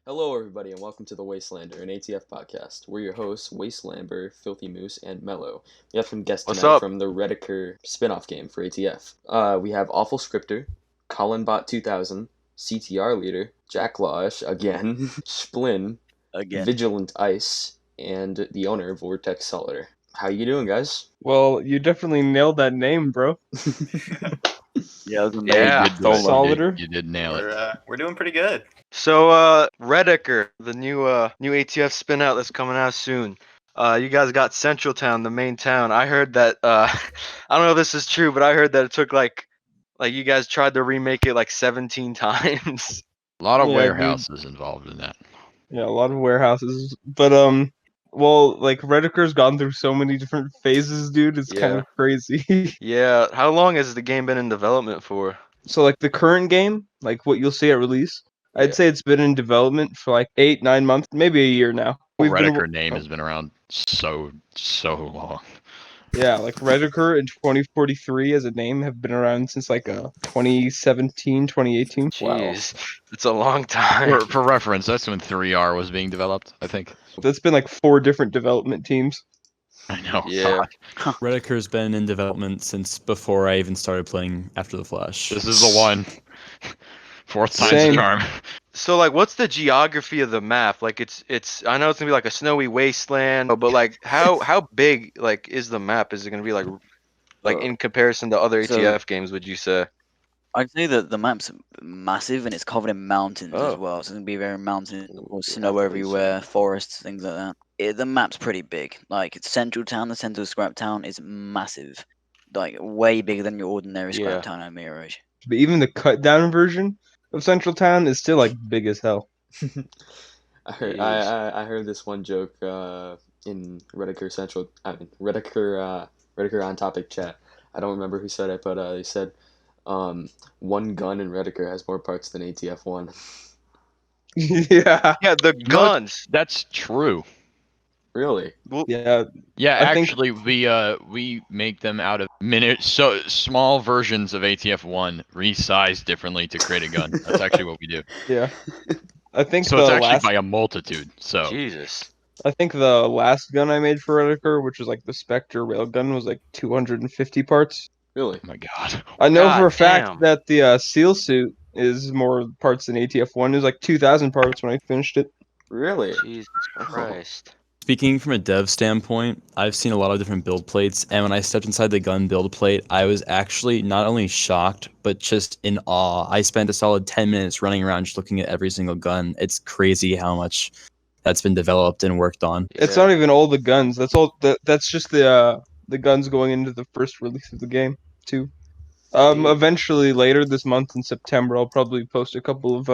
Hello, everybody, and welcome to the Wastelander, an ATF podcast. We're your hosts, Wastelanber, Filthy Moose, and Mellow. We have some guests What's tonight up? from the Redekker spinoff game for ATF. We have AwfulScripter, ColinBot2000, CTR Leader, Jacklawish again, schplin, Again. VigilantIce, and the owner of VORTEXSOLIDER. How you doing, guys? Well, you definitely nailed that name, bro. Yeah, it was Yeah, amazing. Solider. You did nail it. We're doing pretty good. So, Redekker, the new ATF spin out that's coming out soon. You guys got Central Town, the main town. I heard that. I don't know if this is true, but I heard that it took like you guys tried to remake it like 17 times. A lot of Yeah, warehouses involved in that. Yeah, a lot of warehouses. But well, like Redekker's gone through so many different phases, dude. It's kind Yeah. of crazy. Yeah. How long has the game been in development for? So like the current game, like what you'll see at release, Yeah. I'd say it's been in development for like 8-9 months, maybe a year now. The We've been Redekker name has been around so long. Yeah, like Redekker and 2043 as a name have been around since like 2017, 2018. Jeez, it's a long time. For reference, that's when 3R was being developed, I think. That's been like 4 different development teams. I know. Yeah. Redekker's been in development since before I even started playing After the Flash. This is the one. Fourth time's the Same. charm. So like, what's the geography of the map? Like, it's. I know it's gonna be like a snowy wasteland, but like, how big like is the map? Is it gonna be like in comparison to other So- ATF games? Would you say? I'd say that the map's massive and it's covered in mountains Oh. as well. So it's gonna be very mountainous, Ooh, snow definitely everywhere, so. forests, things like that. The map's pretty big. Like it's Central Town, the central scrap town is massive, like way bigger than your ordinary scrap Yeah. town on Mirage. But even the cut down version of Central Town is still like big as hell. I heard Jeez. I heard this one joke in Redekker on topic chat. I don't remember who said it, but they said one gun in Redekker has more parts than ATF one. Yeah. Yeah, the know what? guns. That's true. Really? Well, Yeah. Yeah, I think- actually, we make them out of small versions of ATF1 resized differently to create a gun. That's actually what we do. Yeah. I think So the it's actually last by a multitude. So Jesus. I think the last gun I made for Redekker, which was like the Spectre railgun, was like 250 parts. Really? oh my god. I know for a God fact damn. that the seal suit is more parts than ATF1. It was like 2,000 parts when I finished it. Really? Jesus Christ. Speaking from a dev standpoint, I've seen a lot of different build plates, and when I stepped inside the gun build plate, I was actually not only shocked, but just in awe. I spent a solid 10 minutes running around just looking at every single gun. It's crazy how much that's been developed and worked on. It's Yeah. not even all the guns. That's all. That's just the guns going into the first release of the game too. Damn. Eventually later this month in September, I'll probably post a couple of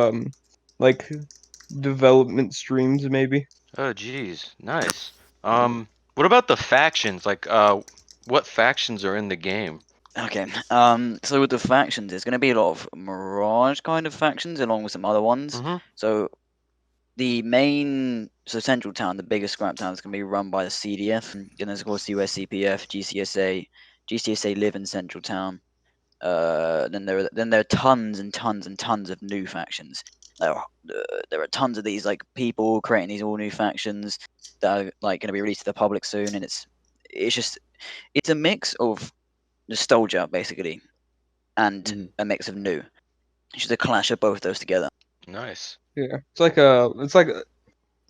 like development streams maybe. Oh, jeez. Nice. What about the factions? Like, what factions are in the game? Okay. So with the factions, there's gonna be a lot of Mirage kind of factions along with some other ones. Mhm. So the main, Central Town, the biggest scrap town, is going to be run by the CDF. And then there's of course the US CPF, GCSA. GCSA live in Central Town. Then there are tons and tons and tons of new factions. There are tons of these like people creating these all new factions that are like going to be released to the public soon, and it's a mix of nostalgia basically, and Mhm. a mix of new. It's just a clash of both those together. Nice. Yeah, it's like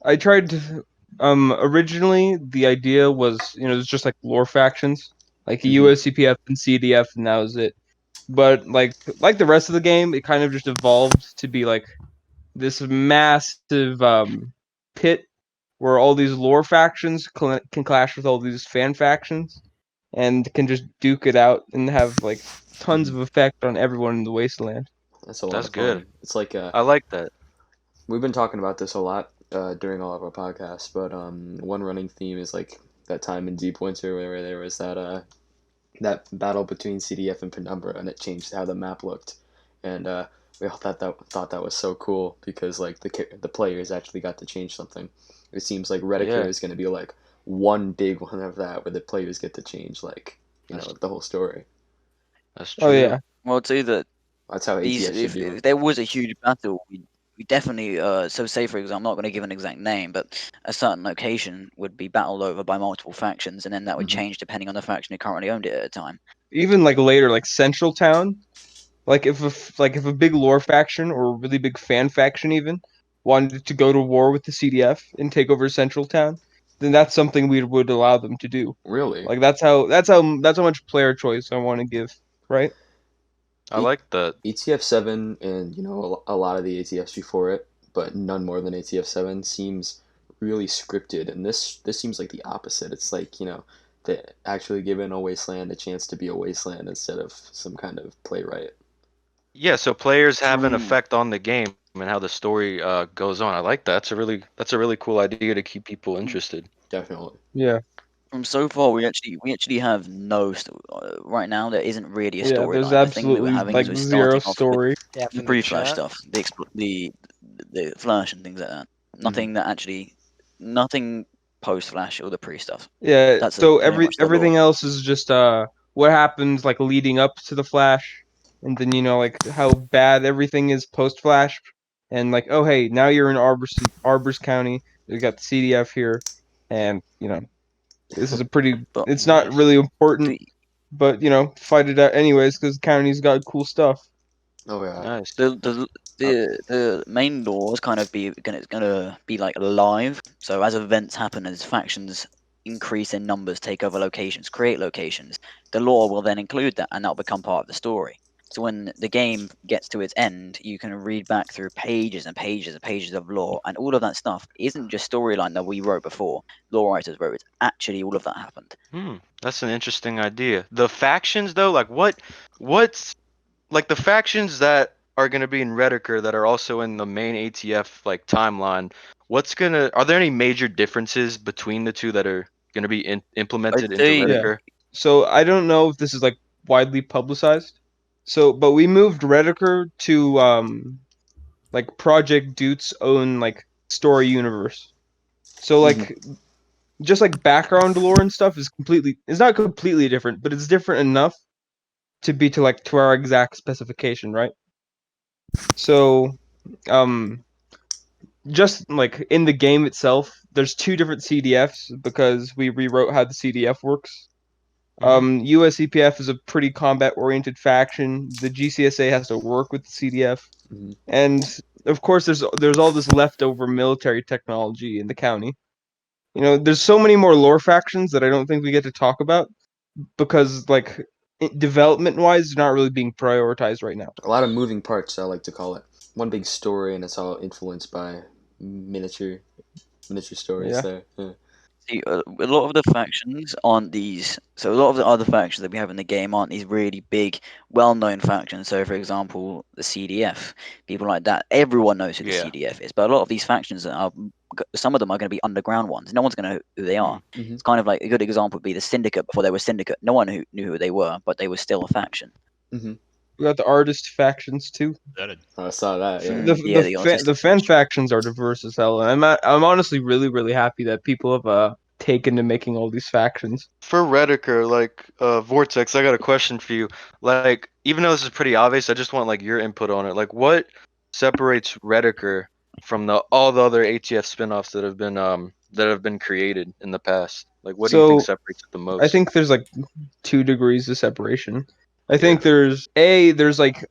I tried to originally the idea was it's just like lore factions like Mhm. US CPF and CDF, and that was it. But like the rest of the game, it kind of just evolved to be like this massive pit where all these lore factions can clash with all these fan factions and can just duke it out and have like tons of effect on everyone in the wasteland. That's a lot That's of fun. good. It's like I like that. we've been talking about this a lot during all of our podcasts, but one running theme is like that time in Deep Winter where there was that battle between CDF and Penumbra, and it changed how the map looked, and we all thought that was so cool because like the players actually got to change something. It seems like Redekker Yeah. is going to be like one big one of that where the players get to change like the whole story. That's true. Oh yeah. Well, I'd say that That's how these ATF should be. if there was a huge battle, we definitely so say for example, I'm not going to give an exact name, but a certain location would be battled over by multiple factions, and then that would Mhm. change depending on the faction who currently owned it at a time. Even like later, like Central Town, like if a big lore faction or a really big fan faction even wanted to go to war with the CDF and take over Central Town, then that's something we would allow them to do. Really? Like that's how much player choice I want to give, right? I E- like that. ATF 7 and a lot of the ATFs before it, but none more than ATF 7 seems really scripted, and this seems like the opposite. It's like they actually giving a wasteland a chance to be a wasteland instead of some kind of playwright. Yeah, so players have an From effect on the game and how the story goes on. I like that. That's a really cool idea to keep people interested. Definitely. Yeah, from so far, we actually have no right now. There isn't really a yeah. There's storyline. The thing we were absolutely having like is we're zero starting off with story. the pre-flash stuff, the flash and things like that. Nothing that actually, nothing post-flash or the pre stuff. Yeah. That's So pretty much the lore. everything else is just what happens like leading up to the flash, and then like how bad everything is post flash, and like oh hey now you're in Arbors County. We got the CDF here, and this is a pretty. But It's not really important, the but fight it out anyways because the county's got cool stuff. Oh yeah. Nice. the main lore is kind of gonna be like live. So as events happen, as factions increase in numbers, take over locations, create locations, the lore will then include that, and that'll become part of the story. So when the game gets to its end, you can read back through pages and pages and pages of lore, and all of that stuff isn't just storyline that we wrote before. Lore writers wrote. It's actually all of that happened. That's an interesting idea. The factions though, like what's like the factions that are going to be in Redicker that are also in the main ATF like timeline. Are there any major differences between the two that are going to be implemented into say- Redicker? So I don't know if this is like widely publicized. So, but we moved Redekker to like Project Dutes' own like story universe. So like just like background lore and stuff is it's not completely different, but it's different enough to be to our exact specification, right? So just like in the game itself, there's two different CDFs because we rewrote how the CDF works. USCPF is a pretty combat-oriented faction. The GCSA has to work with the CDF, and of course, there's all this leftover military technology in the county. There's so many more lore factions that I don't think we get to talk about because, like, development-wise, they're not really being prioritized right now. A lot of moving parts, I like to call it. One big story, and it's all influenced by miniature stories Yeah. there. Yeah. See, a lot of the factions aren't these. So a lot of the other factions that we have in the game aren't these really big, well-known factions. So, for example, the CDF, people like that. Everyone knows who the Yeah. CDF is, but a lot of these factions some of them are going to be underground ones. No one's going to know who they are. Mhm. It's kind of like a good example would be the Syndicate before they were Syndicate. No one knew who they were, but they were still a faction. We got the artist factions too. I saw that. Yeah. The The fan factions are diverse as hell, and I'm honestly really happy that people have taken to making all these factions. For Redicker, like Vortex, I got a question for you. Like, even though this is pretty obvious, I just want like your input on it. Like, what separates Redicker from all the other ATF spin-offs that have been created in the past? Like, what do you think So, separates it the most? I think there's like 2 degrees of separation. I think there's like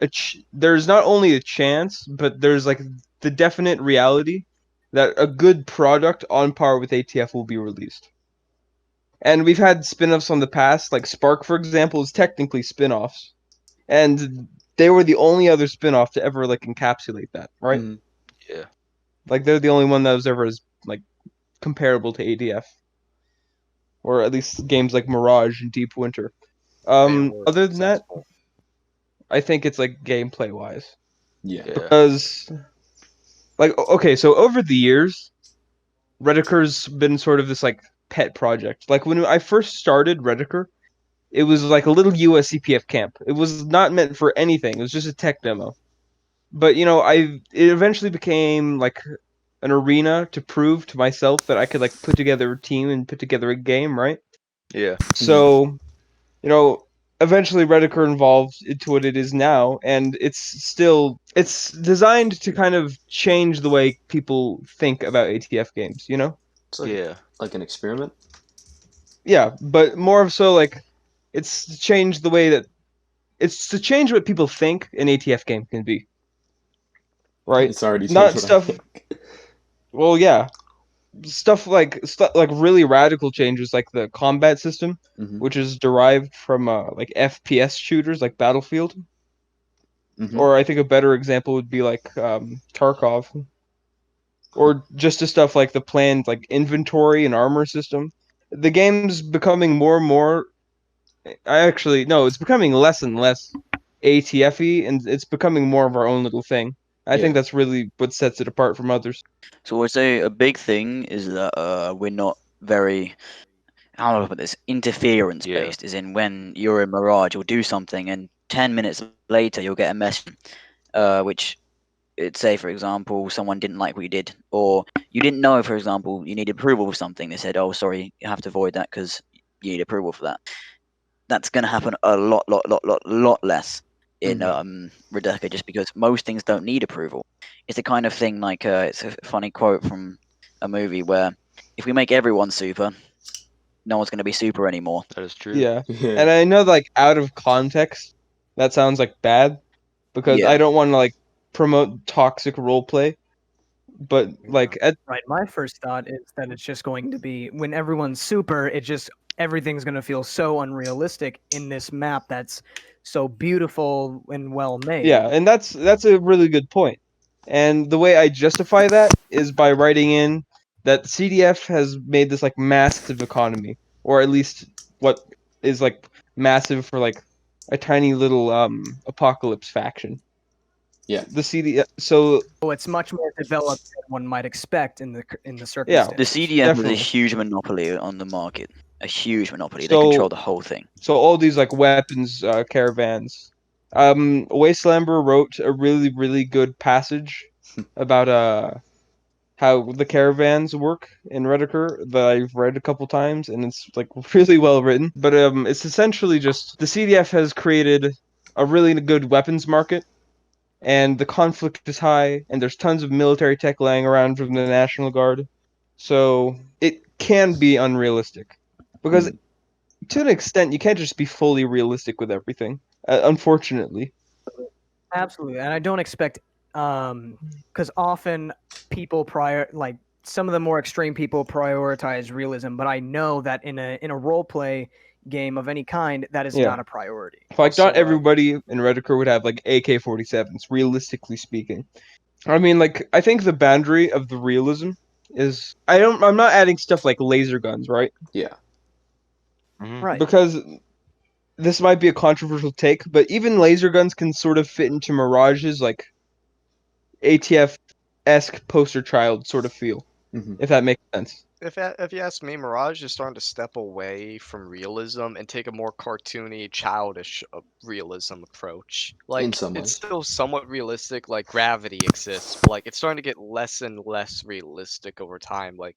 there's not only a chance, but there's like the definite reality that a good product on par with ATF will be released. And we've had spin-offs on the past, like Spark, for example, is technically spin-offs. And they were the only other spin-off to ever like encapsulate that, right? Mhm. Yeah. Like they're the only one that was ever as like comparable to ATF. Or at least games like Mirage and Deep Winter. Other than that, I think it's like gameplay wise. Yeah. Because like okay, so over the years, Redekker's been sort of this like pet project. Like when I first started Redekker, it was like a little USCPF camp. It was not meant for anything. It was just a tech demo. But it eventually became like an arena to prove to myself that I could like put together a team and put together a game, right? Yeah. So, eventually Redekker evolved into what it is now, and it's designed to kind of change the way people think about ATF games, you know? It's like, Yeah. like an experiment. Yeah, but more of so like it's to change the way that it's to change what people think an ATF game can be. Right? It's already Not changed what I stuff. think. Well, yeah, stuff like really radical changes, like the combat system, Mhm. which is derived from like FPS shooters, like Battlefield. Mhm. Or I think a better example would be like Tarkov, or just the stuff like the planned like inventory and armor system. The game's becoming more and more. It's becoming less and less ATF-y, and it's becoming more of our own little thing. I Yeah. think that's really what sets it apart from others. So I'd say a big thing is that we're not very, how do I put this, interference based. As in, when you're in Mirage, you'll do something, and 10 minutes later you'll get a message, which it'd say, for example, someone didn't like what you did, or you didn't know, for example, you need approval for something. They said, "Oh, sorry, you have to void that because you need approval for that." That's going to happen a lot less in Redekker, just because most things don't need approval. It's the kind of thing like it's a funny quote from a movie where if we make everyone super, no one's going to be super anymore. That is true. Yeah, Yeah. and I know like out of context, that sounds like bad, because Yeah. I don't want to like promote toxic roleplay, but like Right. My first thought is that it's just going to be when everyone's super, everything's going to feel so unrealistic in this map that's so beautiful and well made. yeah, and that's a really good point. And the way I justify that is by writing in that CDF has made this like massive economy, or at least what is like massive for like a tiny little apocalypse faction. Yeah. The CDF. So it's much more developed than one might expect in the The circumstances. CDF has a Definitely. huge monopoly on the market. A huge monopoly. They So- control the whole thing. So all these like weapons caravans. Wastelanber wrote a really good passage about how the caravans work in Redekker that I've read a couple times, and it's like really well written. But it's essentially just the CDF has created a really good weapons market, and the conflict is high, and there's tons of military tech laying around from the National Guard, so it can be unrealistic, because to an extent you can't just be fully realistic with everything. Unfortunately. Absolutely, and I don't expect because often people some of the more extreme people prioritize realism, but I know that in a role play game of any kind, that is Yeah. not a priority. Like, Also, not everybody in Redekker would have like AK-47s, realistically speaking. I mean, like, I think the boundary of the realism is I'm not adding stuff like laser guns, right? Yeah. right. Because this might be a controversial take, but even laser guns can sort of fit into Mirage's like ATF-esque poster child sort of feel, Mhm. if that makes sense. If you ask me, Mirage is starting to step away from realism and take a more cartoony, childish realism approach. Like, some it's ways. still somewhat realistic, like gravity exists, but like it's starting to get less and less realistic over time. Like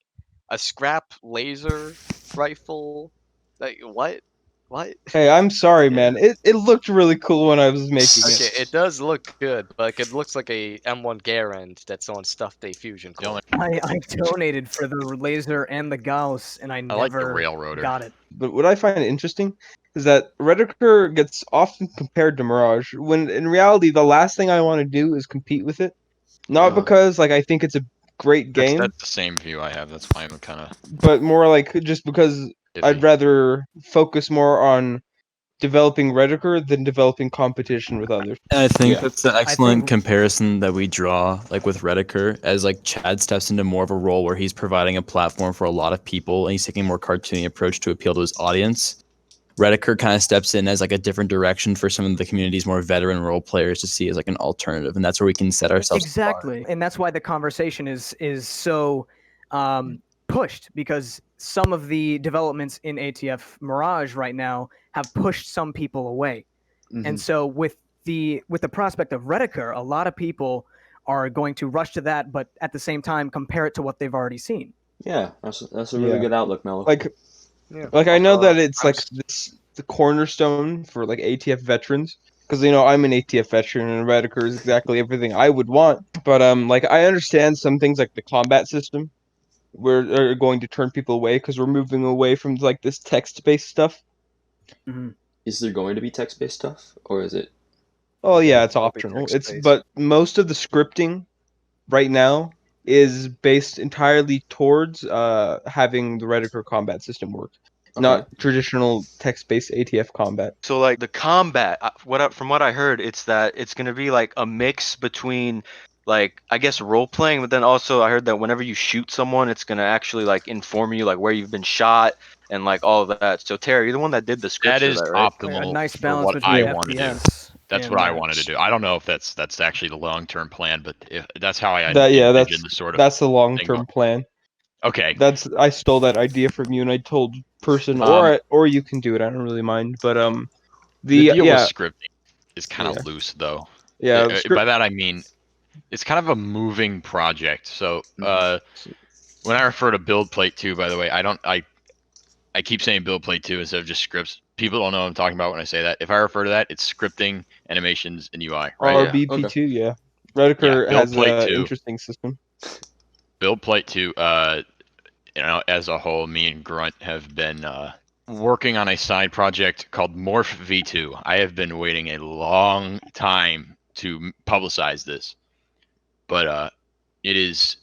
a scrap laser rifle, like what? What? Hey, I'm sorry, Yeah. man. It looked really cool when I was making Okay, it. it does look good, but like it looks like a M1 Garand that's on stuffed a fusion core. Dylan, I donated for the laser and the Gauss, and I I like the never railroader. got it. But what I find interesting is that Redekker gets often compared to Mirage, when in reality the last thing I want to do is compete with it. Not Uh-huh. because like I think it's a great game, That's the same view I have. That's why I'm kind of but more like just because I'd rather focus more on developing Redekker than developing competition with others. And I think Yeah. that's an excellent think- comparison that we draw, like with Redekker, as like Chad steps into more of a role where he's providing a platform for a lot of people, and he's taking a more cartoony approach to appeal to his audience. Redekker kind of steps in as like a different direction for some of the community's more veteran role players to see as like an alternative, and that's where we can set ourselves apart. Exactly, and that's why the conversation is so pushed, because some of the developments in ATF Mirage right now have pushed some people away. Mhm. And so with the prospect of Redekker, a lot of people are going to rush to that, but at the same time compare it to what they've already seen. Yeah, that's a really Yeah. good outlook, Mello. Like Yeah. I know that it's I'm like s- this the cornerstone for like ATF veterans. Because I'm an ATF veteran, and Redicker is exactly everything I would want. But like I understand some things like the combat system, are going to turn people away because we're moving away from like this text-based stuff. Is there going to be text-based stuff, or is it? Oh yeah, it's It'll be optional. text-based. But most of the scripting right now is based entirely towards having the Redicker combat system work, not traditional text-based ATF combat. So like the combat, from what I heard, it's that it's gonna be like a mix between like I guess role playing, but then also I heard that whenever you shoot someone, it's gonna actually like inform you like where you've been shot and like all of that. So Terry, you're the one that did the script That for is that, right? optimal A nice for balance what between I want to do. FPS. That's and, what I wanted to do. I don't know if that's actually the long-term plan, but if that's how I That's envision the sort of that's the thing long-term going. plan. Okay. I stole that idea from you, and I told person, or you can do it. I don't really mind. But the deal with scripting is kind of loose, though. Yeah. By that I mean it's kind of a moving project. So when I refer to build plate 2, by the way, I keep saying build plate 2 instead of just scripts. People don't know what I'm talking about when I say that. If I refer to that, it's scripting, animations, and UI, right? RBP2, yeah. Redicker has an interesting system. Build plate 2, as a whole, me and Grunt have been working on a side project called Morph V2. I have been waiting a long time to publicize this, but it is,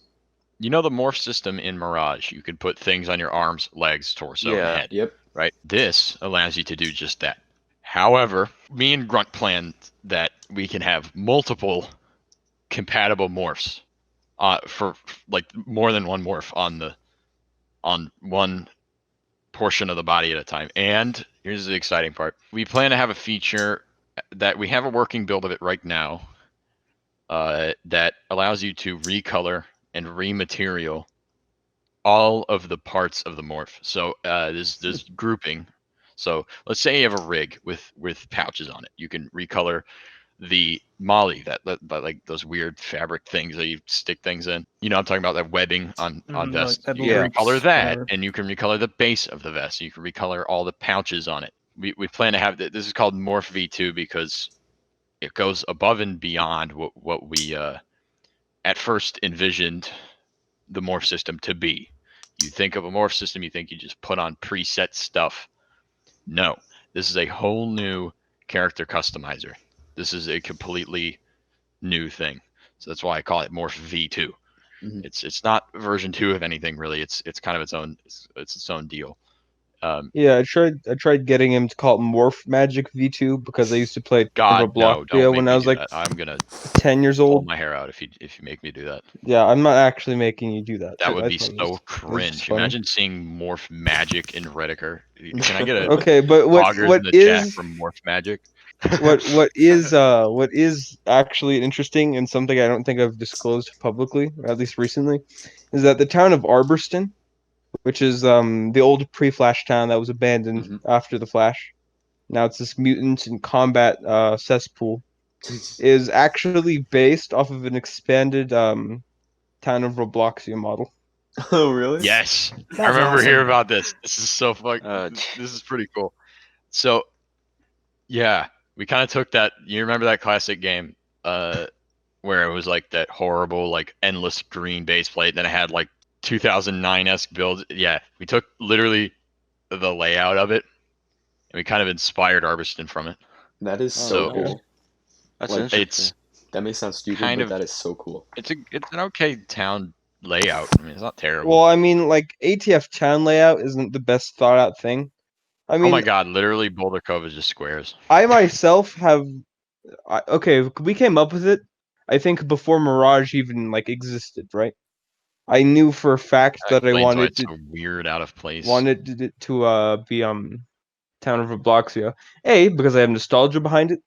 the morph system in Mirage. You can put things on your arms, legs, torso, and head. Yep. Right. This allows you to do just that. However, me and Grunt planned that we can have multiple compatible morphs, for like more than one morph on one portion of the body at a time. And here's the exciting part. We plan to have a feature that we have a working build of it right now, that allows you to recolor and rematerial all of the parts of the morph. So there's grouping. So let's say you have a rig with pouches on it. You can recolor the molly, that like those weird fabric things that you stick things in. I'm talking about that webbing on vests. Like You can recolor that, whatever. and you can recolor the base of the vest. You can recolor all the pouches on it. We plan to have this is called Morph V2 because it goes above and beyond what we at first envisioned the morph system to be. You think of a morph system, you think you just put on preset stuff. No, this is a whole new character customizer. This is a completely new thing. So that's why I call it Morph V2. Mm-hmm. It's not version 2 of anything really. It's kind of its own deal. I tried getting him to call it Morph Magic V2 because I used to play Block video when I was like I'm gonna 10 years old. Pull my hair out if you make me do that. Yeah, I'm not actually making you do that. That would be so cringe. Imagine seeing Morph Magic in Redekker. Can I get a okay? But what in the chat from Morph Magic? what is actually interesting and something I don't think I've disclosed publicly, at least recently, is that the town of Arborston, which is the old pre-Flash town that was abandoned after the Flash. Now it's this mutants and combat cesspool. Is actually based off of an expanded town of Robloxia model. Oh, really? Yes. I remember hearing about this. This is so fucking... this is pretty cool. So, yeah, we kind of took that... You remember that classic game where it was like that horrible, like, endless green base plate, then it had, like, 2009-esque builds? Yeah, we took literally the layout of it, and we kind of inspired Arborston from it. That is so cool. That's interesting. That may sound stupid, but that is so cool. It's an okay town layout. I mean, it's not terrible. Well, I mean, like ATF town layout isn't the best thought out thing. I mean, oh my god, literally Boulder Cove is just squares. I myself have. We came up with it. I think before Mirage even like existed, right? I knew for a fact that I wanted to. So weird, out of place. Wanted it to be town of Robloxia. Because I have nostalgia behind it.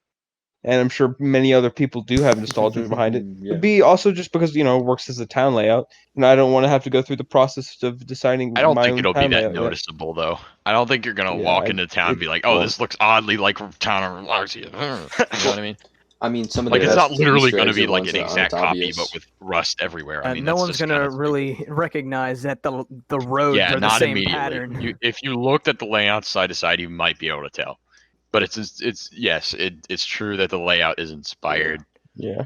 And I'm sure many other people do have nostalgia behind it. Yeah. But B, also just because, it works as a town layout. And I don't want to have to go through the process of deciding I don't think it'll be that noticeable, though. I don't think you're going to walk into town and be like, this looks oddly like town of Robloxia. You know what I mean? I mean, some of Like the it's best not literally Easter going to eggs be are the like ones an that aren't exact copy, obvious. but with rust everywhere. I mean, no that's one's just gonna kinda really recognize that the roads yeah, are the not same immediately. pattern. If you looked at the layout side to side, you might be able to tell. But it's true that the layout is inspired. Yeah.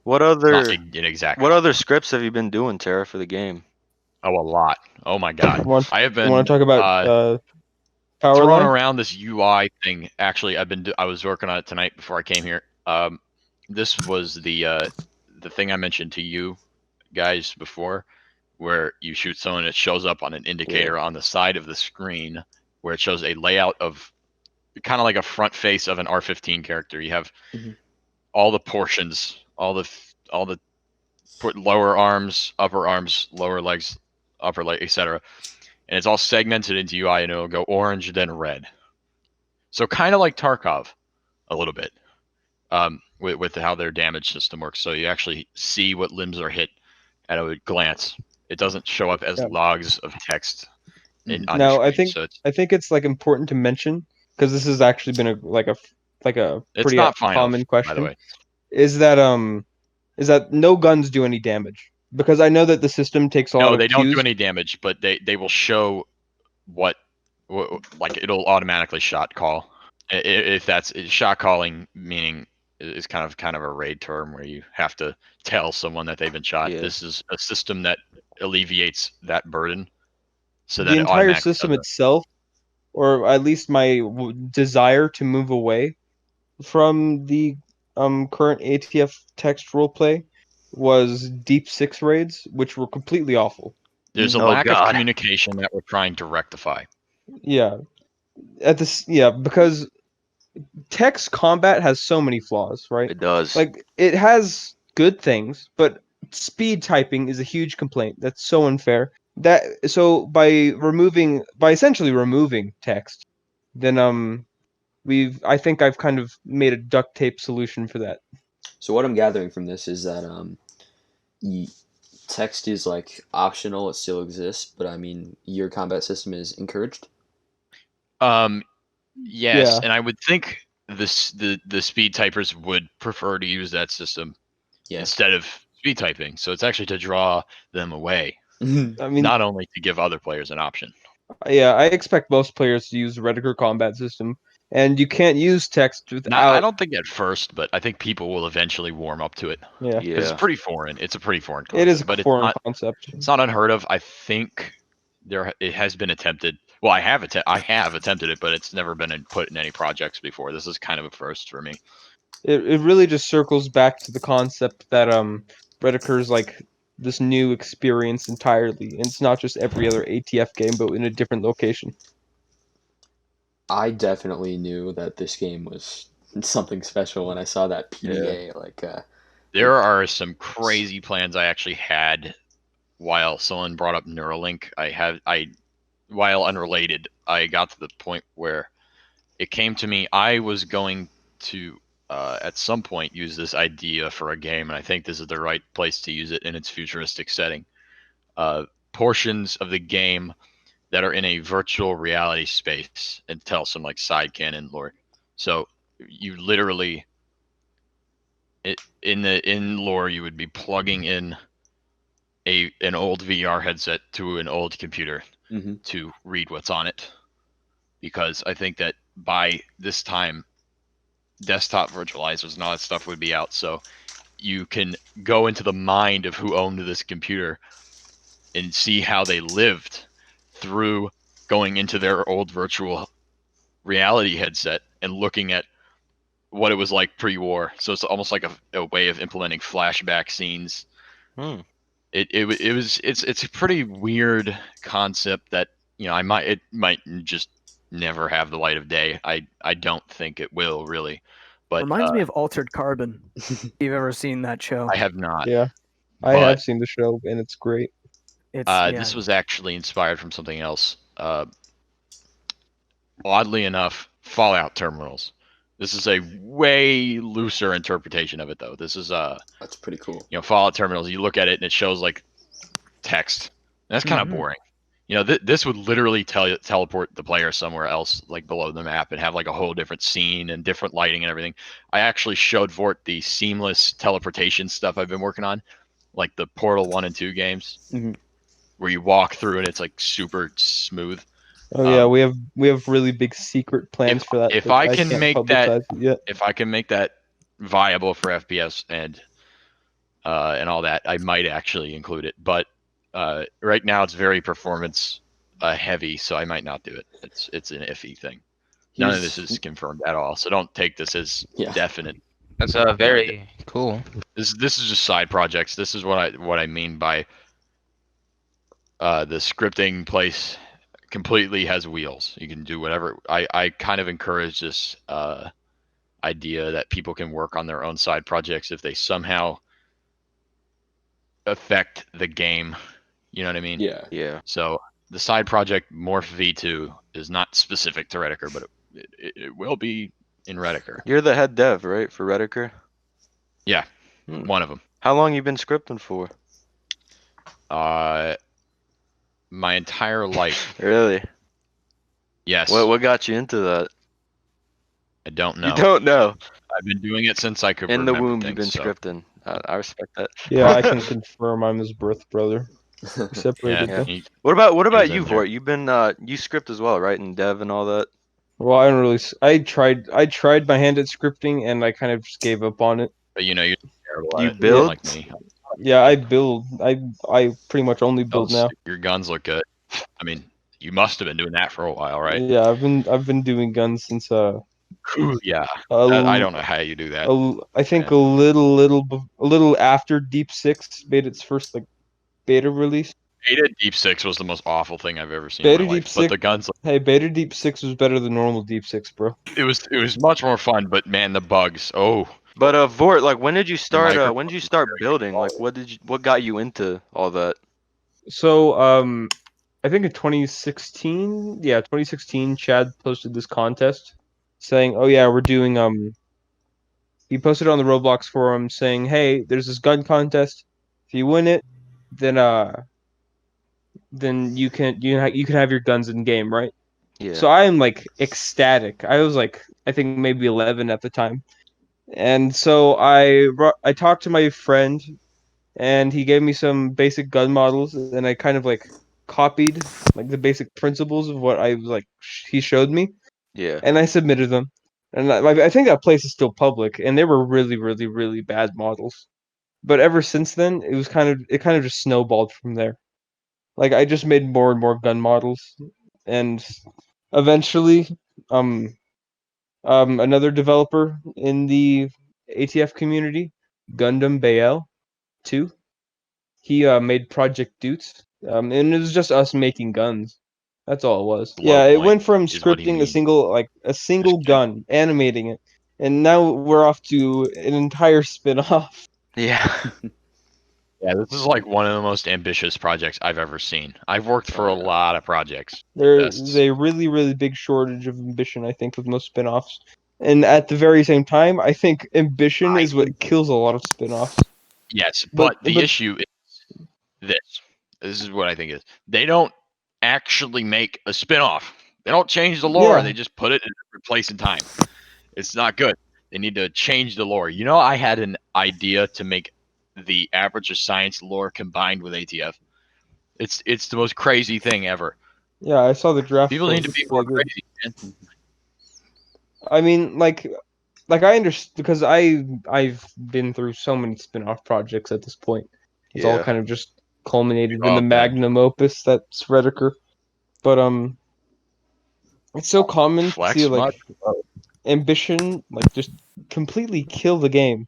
What It's not other an exact. what other scripts have you been doing, Tara, for the game? Oh, a lot. Oh my god. I have You want been to talk about power throwing line? around this UI thing. Actually, I was working on it tonight before I came here. This was the thing I mentioned to you guys before, where you shoot someone, it shows up on an indicator on the side of the screen, where it shows a layout of kind of like a front face of an R15 character. You have all the portions, all the lower arms, upper arms, lower legs, upper leg, etc. And it's all segmented into UI, and it'll go orange, then red. So kind of like Tarkov, a little bit, with how their damage system works. So you actually see what limbs are hit at a glance. It doesn't show up as logs of text on your Now, screen. I think it's like important to mention, because this has actually been a It's pretty not final, common by the question. way. Is that no guns do any damage? Because I know that the system takes a lot No, of they don't cues. do any damage, but they will show what like it'll automatically shot call. If that's shot calling, meaning is kind of a raid term where you have to tell someone that they've been shot. Yeah. This is a system that alleviates that burden, so The that it entire automatically system does it. itself, or at least my desire to move away from the current ATF text roleplay, was Deep Six raids, which were completely awful. There's a Oh, lack of God. communication that we're trying to rectify. Yeah, because text combat has so many flaws, right? It does. Like, it has good things, but speed typing is a huge complaint. That's so unfair. So by essentially removing text, then I think I've kind of made a duct tape solution for that. So what I'm gathering from this is that text is like optional; it still exists, but I mean your combat system is encouraged. Yes, Yeah. and I would think the speed typers would prefer to use that system instead of speed typing. So it's actually to draw them away, I mean, not only to give other players an option. yeah, I expect most players to use the Redicker combat system, and you can't use text without. I don't think at first, but I think people will eventually warm up to it. Yeah, Because it's pretty foreign. It's a pretty foreign concept. it is a but foreign concept. It's not unheard of. I think it has been attempted. Well, I have attempted it, but it's never been put in any projects before. This is kind of a first for me. It really just circles back to the concept that Redicker's like this new experience entirely, and it's not just every other ATF game, but in a different location. I definitely knew that this game was something special when I saw that PDA. There are some crazy plans I actually had while someone brought up Neuralink. While unrelated, I got to the point where it came to me. I was going to at some point use this idea for a game, and I think this is the right place to use it in its futuristic setting. Portions of the game that are in a virtual reality space, and tell some like side canon lore. So you literally, in lore, you would be plugging in an old VR headset to an old computer to read what's on it, because I think that by this time desktop virtualizers and all that stuff would be out, so you can go into the mind of who owned this computer and see how they lived through going into their old virtual reality headset and looking at what it was like pre-war. So it's almost like a way of implementing flashback scenes. It's a pretty weird concept that, you know, it might just never have the light of day. I don't think it will really, but reminds me of Altered Carbon. If you've ever seen that show? I have not. Yeah, I have seen the show, and it's great. This was actually inspired from something else. Oddly enough, Fallout terminals. This is a way looser interpretation of it, though. This is that's pretty cool. You know, Fallout terminals. You look at it and it shows like text. And that's kind of boring. You know, this would literally teleport the player somewhere else, like below the map, and have like a whole different scene and different lighting and everything. I actually showed Vort the seamless teleportation stuff I've been working on, like the Portal 1 and 2 games, where you walk through and it's like super smooth. Oh yeah, we have really big secret plans for that. If but I can can't make publicize it yet. if I can make that viable for FPS and all that, I might actually include it. But right now it's very performance heavy, so I might not do it. It's an iffy thing. None of this is confirmed at all, so don't take this as definite. That's very cool. This is just side projects. This is what I mean by the scripting place completely has wheels. You can do whatever. I kind of encourage this idea that people can work on their own side projects if they somehow affect the game. You know what I mean? Yeah. So the side project Morph V2 is not specific to Redicker, but it will be in Redicker. You're the head dev, right, for Redicker? Yeah, one of them. How long you been scripting for? My entire life. Really? Yes. What got you into that? I don't know. You don't know. I've been doing it since I could In the remember womb, things, you've been so. scripting. I respect that. Yeah, I can confirm I'm his birth brother. Separated. Yeah. them. What about in you, there. Vort? You've been you script as well, right? And dev and all that. Well, I don't really. I tried my hand at scripting, and I kind of just gave up on it. But you know, you're terrible You at it, build? like me. Yeah, I build. I pretty much only build now. Your guns look good. I mean, you must have been doing that for a while, right? Yeah, I've been doing guns since Yeah. a I don't know how you do that. I think Yeah. a little after Deep 6 made its first like beta release. Beta Deep 6 was the most awful thing I've ever seen Beta in my Deep life. But 6 the guns, Hey, beta Deep 6 was better than normal Deep 6, bro. it was much more fun. But man, the bugs. Oh, But Vort, like when did you start? microphones When did you start are very building? Like what got you into all that? So, I think in 2016, Chad posted this contest saying, "Oh yeah, we're doing He posted on the Roblox forum saying, "Hey, there's this gun contest. If you win it, then you can have your guns in game, right?" Yeah. So I am like ecstatic. I was like, I think maybe 11 at the time, and so I talked to my friend, and he gave me some basic gun models, and I kind of like copied like the basic principles of what I was like he showed me, Yeah. and I submitted them. And I think that place is still public, and they were really, really, really bad models. But ever since then, it kind of just snowballed from there. Like I just made more and more gun models, and eventually, another developer in the ATF community, Gundam Bael 2, he made Project Dutes, and it was just us making guns. That's all it was. Blow Yeah, it point went from is what he scripting needs. a single gun, animating it, and now we're off to an entire spin-off. Yeah. yeah. This is like one of the most ambitious projects I've ever seen. I've worked for a lot of projects. There's a really, really big shortage of ambition, I think, with most spin-offs. And at the very same time, I think ambition is what kills a lot of spin-offs. Yes, but the issue is this. This is what I think is they don't actually make a spin-off. They don't change the lore. Yeah. They just put it in a different place in time. It's not good. They need to change the lore. You know, I had an idea to make the Aperture Science lore combined with ATF. It's the most crazy thing ever. Yeah, I saw the draft. People need to be more crazy, man. I mean, like I understand because I've been through so many spin-off projects at this point. It's all kind of just culminated in the magnum opus that's Redicker. But it's so common to see like ambition like just completely kill the game,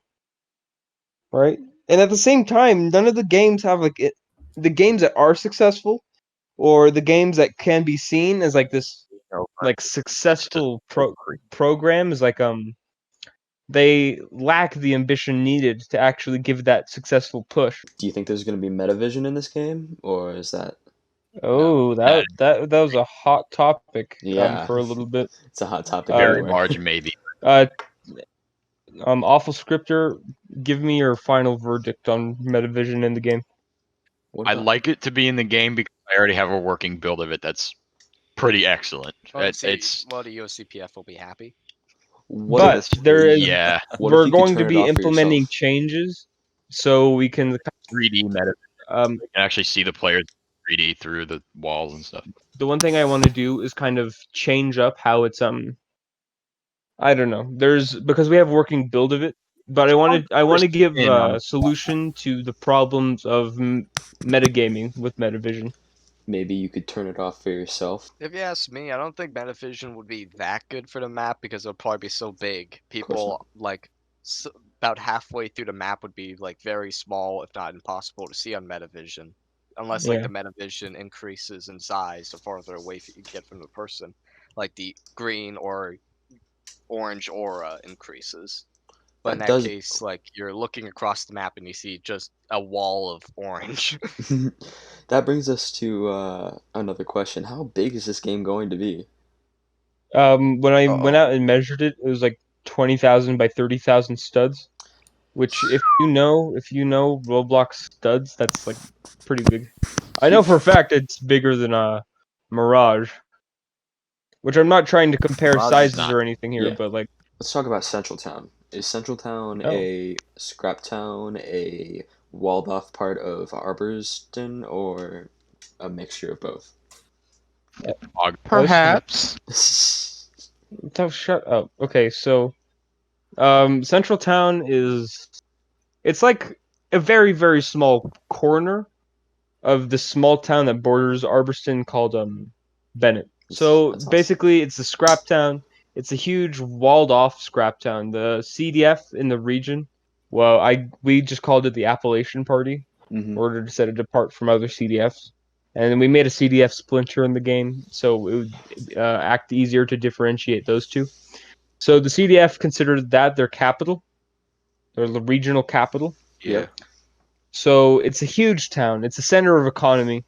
right? And at the same time, none of the games have like the games that are successful or the games that can be seen as like this like successful program is like they lack the ambition needed to actually give that successful push. Do you think there's going to be metavision in this game, or is that? Oh, that was a hot topic. Yeah. For a little bit. It's a hot topic. Very large, maybe. AwfulScripter, give me your final verdict on metavision in the game. I like it to be in the game because I already have a working build of it that's pretty excellent. Well, It, see, it's well, the USCPF will be happy. What But if there is yeah, what if we're you could going turn to it be off for implementing yourself? changes so we can 3D meta. um You can actually see the players 3D through the walls and stuff. the one thing I want to do is kind of change up how it's I don't know. There's because we have working build of it, but I want to give in on a solution to the problems of metagaming with metavision. Maybe you could turn it off for yourself. If you ask me, I don't think metavision would be that good for the map because it'll probably be so big. People like about halfway through the map would be like very small, if not impossible to see on metavision, unless like Yeah. the metavision increases in size the farther away you get from the person, like the green or orange aura increases. But in That that does case, like you're looking across the map and you see just a wall of orange. that brings us to another question. How big is this game going to be? When I went Uh-oh. out and measured it, it was like 20,000 by 30,000 studs, which if you know Roblox studs, that's like pretty big. I know for a fact it's bigger than Mirage, which I'm not trying to compare Mirage is sizes not. or anything here, Yeah. but like Let's talk about Central Town. Is Central Town Oh. a scrap town, a walled off part of Arborston, or a mixture of both? Perhaps. Oh, shut up. Okay, so Central Town it's like a very, very small corner of the small town that borders Arborston called Bennett. So That's awesome. basically it's a scrap town. It's a huge walled off scrap town. The CDF in the region, well, we just called it the Appalachian Party in Mhm. order to set it apart from other CDFs. And then we made a CDF splinter in the game, so it would act easier to differentiate those two. So the CDF considered that their capital, their regional capital. Yep. So it's a huge town. It's a center of economy.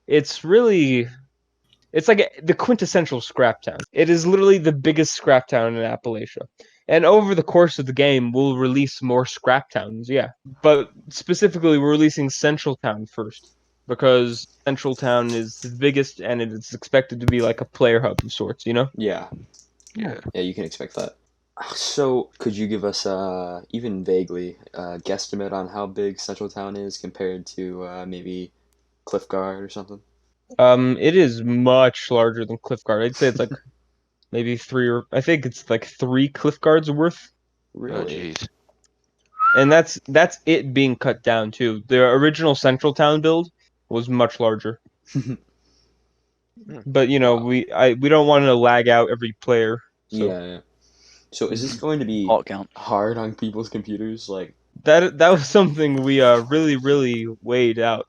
It's really, it's like the quintessential scrap town. It is literally the biggest scrap town in Appalachia. And over the course of the game, we'll release more scrap towns, yeah. But specifically, we're releasing Central Town first because Central Town is the biggest and it's expected to be like a player hub of sorts, you know? Yeah. Yeah. Yeah, you can expect that. So, could you give us, even vaguely, a guesstimate on how big Central Town is compared to maybe Cliffguard or something? It is much larger than Cliffguard. I'd say it's like maybe I think it's like 3 Cliffguards worth. Oh, Really? jeez. And that's it being cut down too. The original Central Town build was much larger. But you know, Wow. we don't want to lag out every player. So Yeah. So, is this going to be Heart count. hard on people's computers? Like, that was something we really weighed out.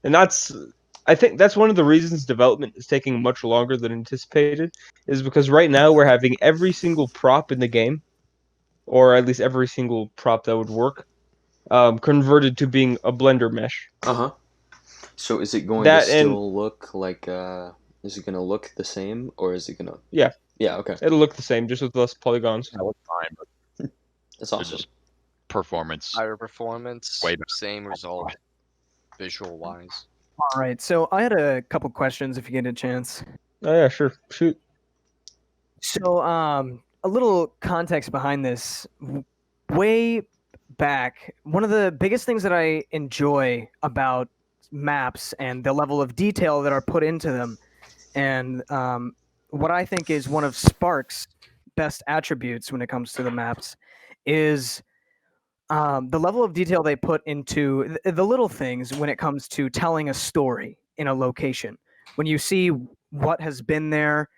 And I think that's one of the reasons development is taking much longer than anticipated, is because right now we're having every single prop in the game, or at least every single prop that would work, converted to being a Blender mesh. uh-huh. So, is it going to That and still look like, is it going to look the same, or is it going to... Yeah. Yeah, okay. it'll look the same, just with less polygons. That looks fine, but That's awesome. just performance. Higher performance, Way better. same result, visual wise. All right, so I had a couple questions if you get a chance. Oh yeah, sure. Shoot. So, a little context behind this. Way back, one of the biggest things that I enjoy about maps and the level of detail that are put into them, and what I think is one of Spark's best attributes when it comes to the maps, is the level of detail they put into the little things when it comes to telling a story in a location. When you see what has been there,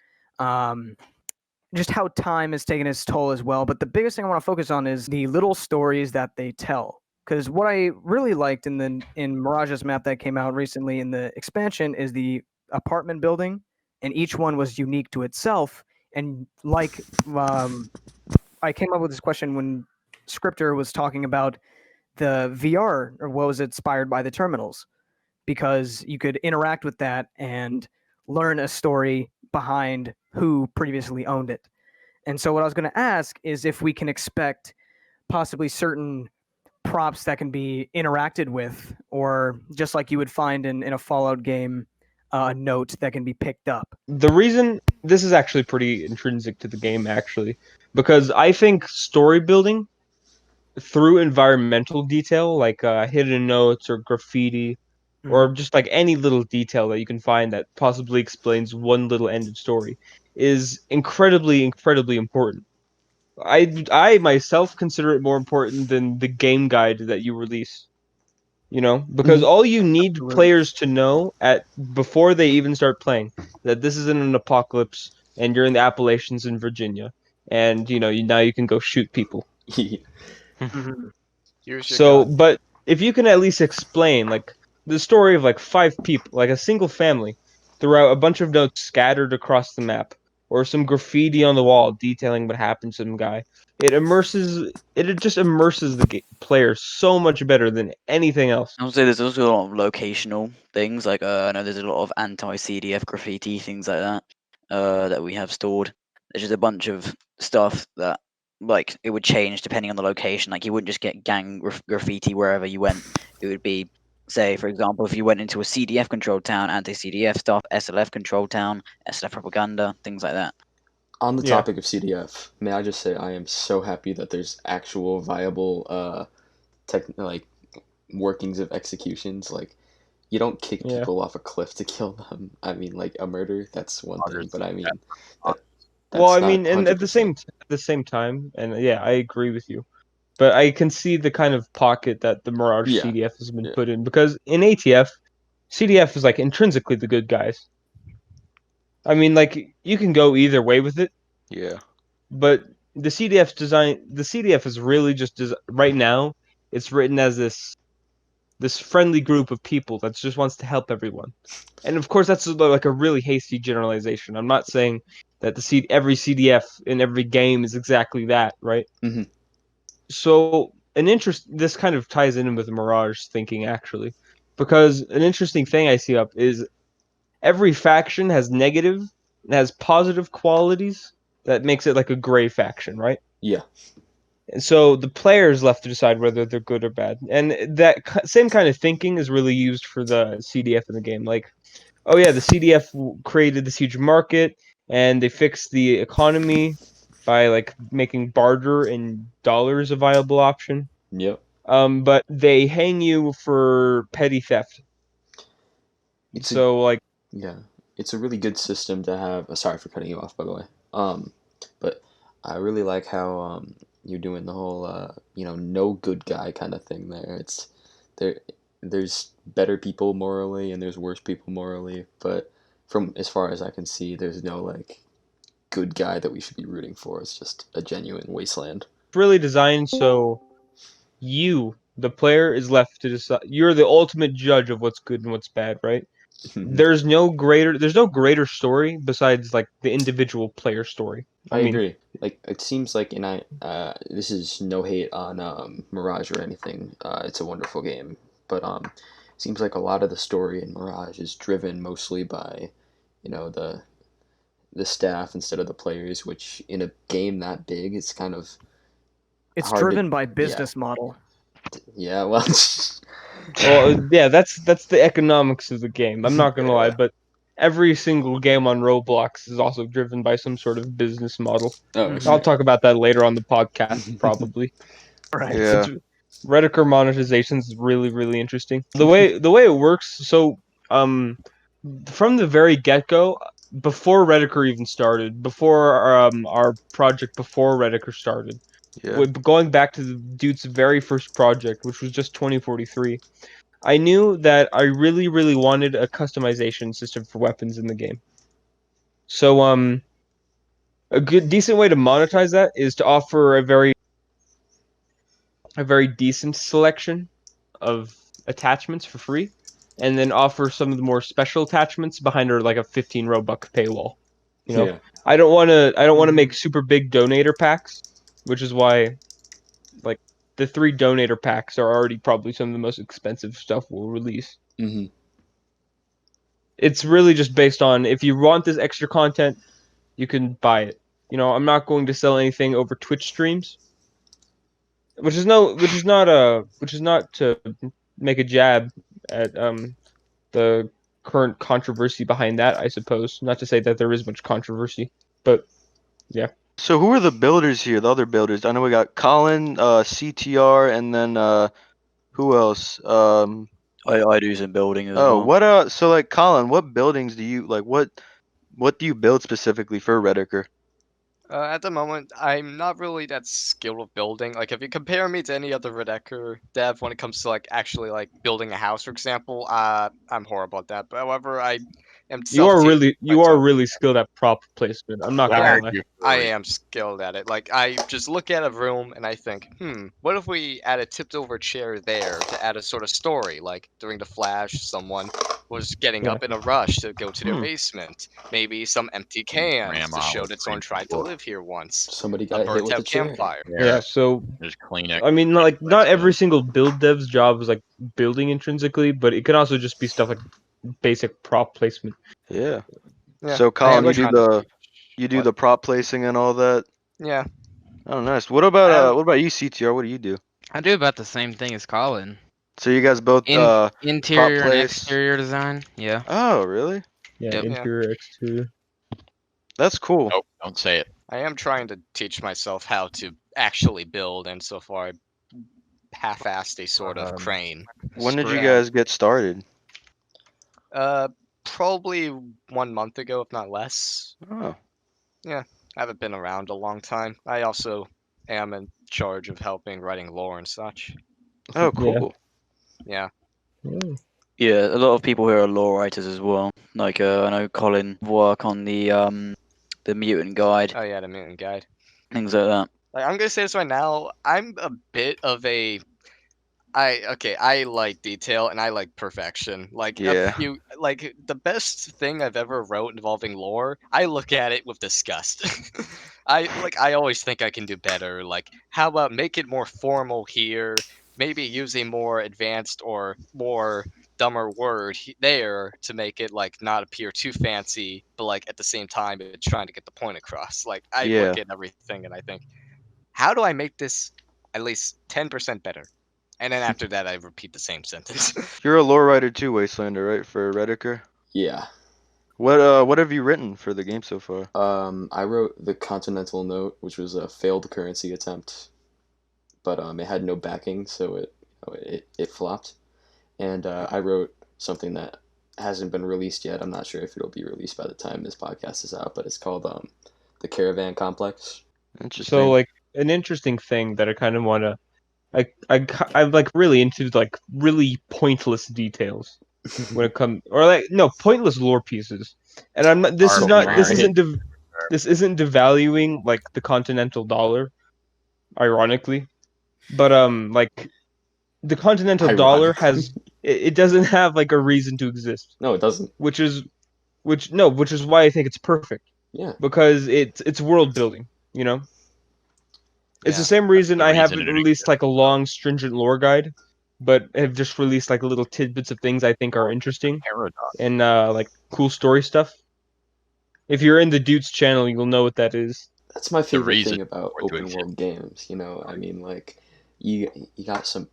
just how time has taken its toll as well. But the biggest thing I want to focus on is the little stories that they tell. Because what I really liked in Mirage's map that came out recently in the expansion is the apartment building, and each one was unique to itself. And like, I came up with this question when Scripter was talking about the VR, or what was inspired by the terminals, because you could interact with that and learn a story behind who previously owned it. And so what I was going to ask is if we can expect possibly certain props that can be interacted with, or just like you would find in a Fallout game, note that can be picked up. The reason this is actually pretty intrinsic to the game, actually, because I think story building through environmental detail, like hidden notes or graffiti, or just like any little detail that you can find that possibly explains one little ended story, is incredibly, incredibly important. I myself consider it more important than the game guide that you release. You know, because all you need players to know at before they even start playing that this isn't an apocalypse and you're in the Appalachians in Virginia, and now you can go shoot people. Here's your So, gun. but if you can at least explain like the story of like 5 people, like a single family, throughout a bunch of notes scattered across the map, or some graffiti on the wall detailing what happened to some guy, it just immerses the player so much better than anything else. I would say there's also a lot of locational things, like I know there's a lot of anti-CDF graffiti, things like that, that we have stored. There's just a bunch of stuff that, like, it would change depending on the location. Like, you wouldn't just get gang graffiti wherever you went. It would be, say, for example, if you went into a CDF-controlled town, anti-CDF stuff, SLF-controlled town, SLF propaganda, things like that. On the Yeah. topic of CDF, may I just say I am so happy that there's actual viable workings of executions. Like, you don't kick Yeah. people off a cliff to kill them. I mean, like a murder, that's one thing, but I mean, that's Well, I not mean, and at the 100%. same time, and yeah, I agree with you. But I can see the kind of pocket that the Mirage Yeah. CDF has been Yeah. put in, because in ATF, CDF is like intrinsically the good guys. I mean, like, you can go either way with it, Yeah. but the CDF is really just right now. It's written as this friendly group of people that just wants to help everyone, and of course that's like a really hasty generalization. I'm not saying that every CDF in every game is exactly that, right? Mhm. So this kind of ties in with Mirage thinking, actually, because an interesting thing I see up is every faction has positive qualities that makes it like a gray faction, right? Yeah. And so the player is left to decide whether they're good or bad. And that same kind of thinking is really used for the CDF in the game. Like, oh yeah, the CDF created this huge market, and they fixed the economy by like making barter and dollars a viable option. Yep. But they hang you for petty theft. It's it's a really good system to have. Sorry for cutting you off, by the way. But I really like how you're doing the whole no good guy kind of thing there. There's better people morally and there's worse people morally, but from as far as I can see, there's no like good guy that we should be rooting for. It's just a genuine wasteland. It's really designed so you, the player, is left to decide. You're the ultimate judge of what's good and what's bad, right? There's no greater story besides like the individual player story. I agree. Like, it seems like, this is no hate on Mirage or anything. It's a wonderful game, but it seems like a lot of the story in Mirage is driven mostly by, the staff instead of the players. Which in a game that big, it's kind of driven by business model. Yeah, well. Well, yeah, that's the economics of the game. I'm not gonna lie, but every single game on Roblox is also driven by some sort of business model. I'll talk about that later on the podcast, probably. Right. Yeah. Redicker monetization is really, really interesting. The way it works, so from the very get-go, before Redicker even started, before our project before Redicker started, going back to the Dutes' very first project, which was just 2043, I knew that I really, really wanted a customization system for weapons in the game. So a decent way to monetize that is to offer a very decent selection of attachments for free, and then offer some of the more special attachments behind like a 15 Robux paywall. Yeah. I don't want to make super big donator packs, which is why like the 3 donator packs are already probably some of the most expensive stuff we'll release. Mm-hmm. It's really just based on, if you want this extra content, you can buy it. I'm not going to sell anything over Twitch streams, which is not to make a jab at the current controversy behind that, I suppose. Not to say that there is much controversy, but yeah. So who are the builders here? The other builders? I know we got Colin, CTR, and then who else? I do some building as Oh, well. what so like Colin, what buildings do you like? What do you build specifically for Redekker? At the moment, I'm not really that skilled with building. Like, if you compare me to any other Redekker dev when it comes to like actually like building a house, for example, I'm horrible at that. But however, I am You are self-teaching myself. really skilled at prop placement. I'm not I gonna am, lie. I am skilled at it. Like, I just look at a room and I think, what if we add a tipped over chair there to add a sort of story? Like, during the Flash, someone was getting Yeah. up in a rush to go to their Hmm. basement. Maybe some empty cans to Grandma show was that someone tried to live here once. Somebody A got hit burnt with a out chair. campfire. Yeah, so Just clean it. I mean, like, not every single build dev's job is like building intrinsically, but it can also just be stuff like basic prop placement. Yeah. Yeah, So I Colin, am you do trying to the teach. What? the prop placing and all that. Yeah. Oh, nice. What I about you, CTR? What do you do? I do about the same thing as Colin. So you guys both Interior and place. exterior design. Yeah. Oh, really? Yeah, Yep. interior, exterior. That's cool. Nope, don't say it. I am trying to teach myself how to actually build, and so far I half-assed a sort of crane. When did you Scram. guys get started? Probably 1 month ago, if not less. Oh, I haven't been around a long time. I also am in charge of helping writing lore and such. oh, cool. Yeah. Yeah. Yeah, a lot of people here are lore writers as well. Like I know Colin work on the mutant guide, Oh yeah, the mutant guide. things like that. Like, I'm gonna say this right now. I'm a bit of a. I like detail and I like perfection. Like Yeah. the best thing I've ever wrote involving lore, I look at it with disgust. I always think I can do better. Like, how about make it more formal here? Maybe use a more advanced or more dumber word there to make it like not appear too fancy, but like at the same time it's trying to get the point across. Like, I Yeah. look at everything and I think, how do I make this at least 10% better? And then after that, I repeat the same sentence. You're a lore writer too, Wastelander, right? For Redekker. Yeah. What have you written for the game so far? I wrote the Continental Note, which was a failed currency attempt, but it had no backing, so it flopped. And I wrote something that hasn't been released yet. I'm not sure if it'll be released by the time this podcast is out, but it's called the Caravan Complex. Interesting. So like an interesting thing that I kind of want to, I'm like really into like really pointless details when it comes, or like no pointless lore pieces. And I'm not. This is not. This isn't. This isn't devaluing like the continental dollar, ironically, but like the continental dollar has it doesn't have like a reason to exist. No, it doesn't. Which is why I think it's perfect. Yeah. Because it's world building, you know? It's the same reason I haven't released like a long stringent lore guide, but have just released like little tidbits of things I think are interesting and like cool story stuff. If you're in the Dutes channel, you'll know what that is. That's my favorite thing about open world games. You know, I mean, like you got some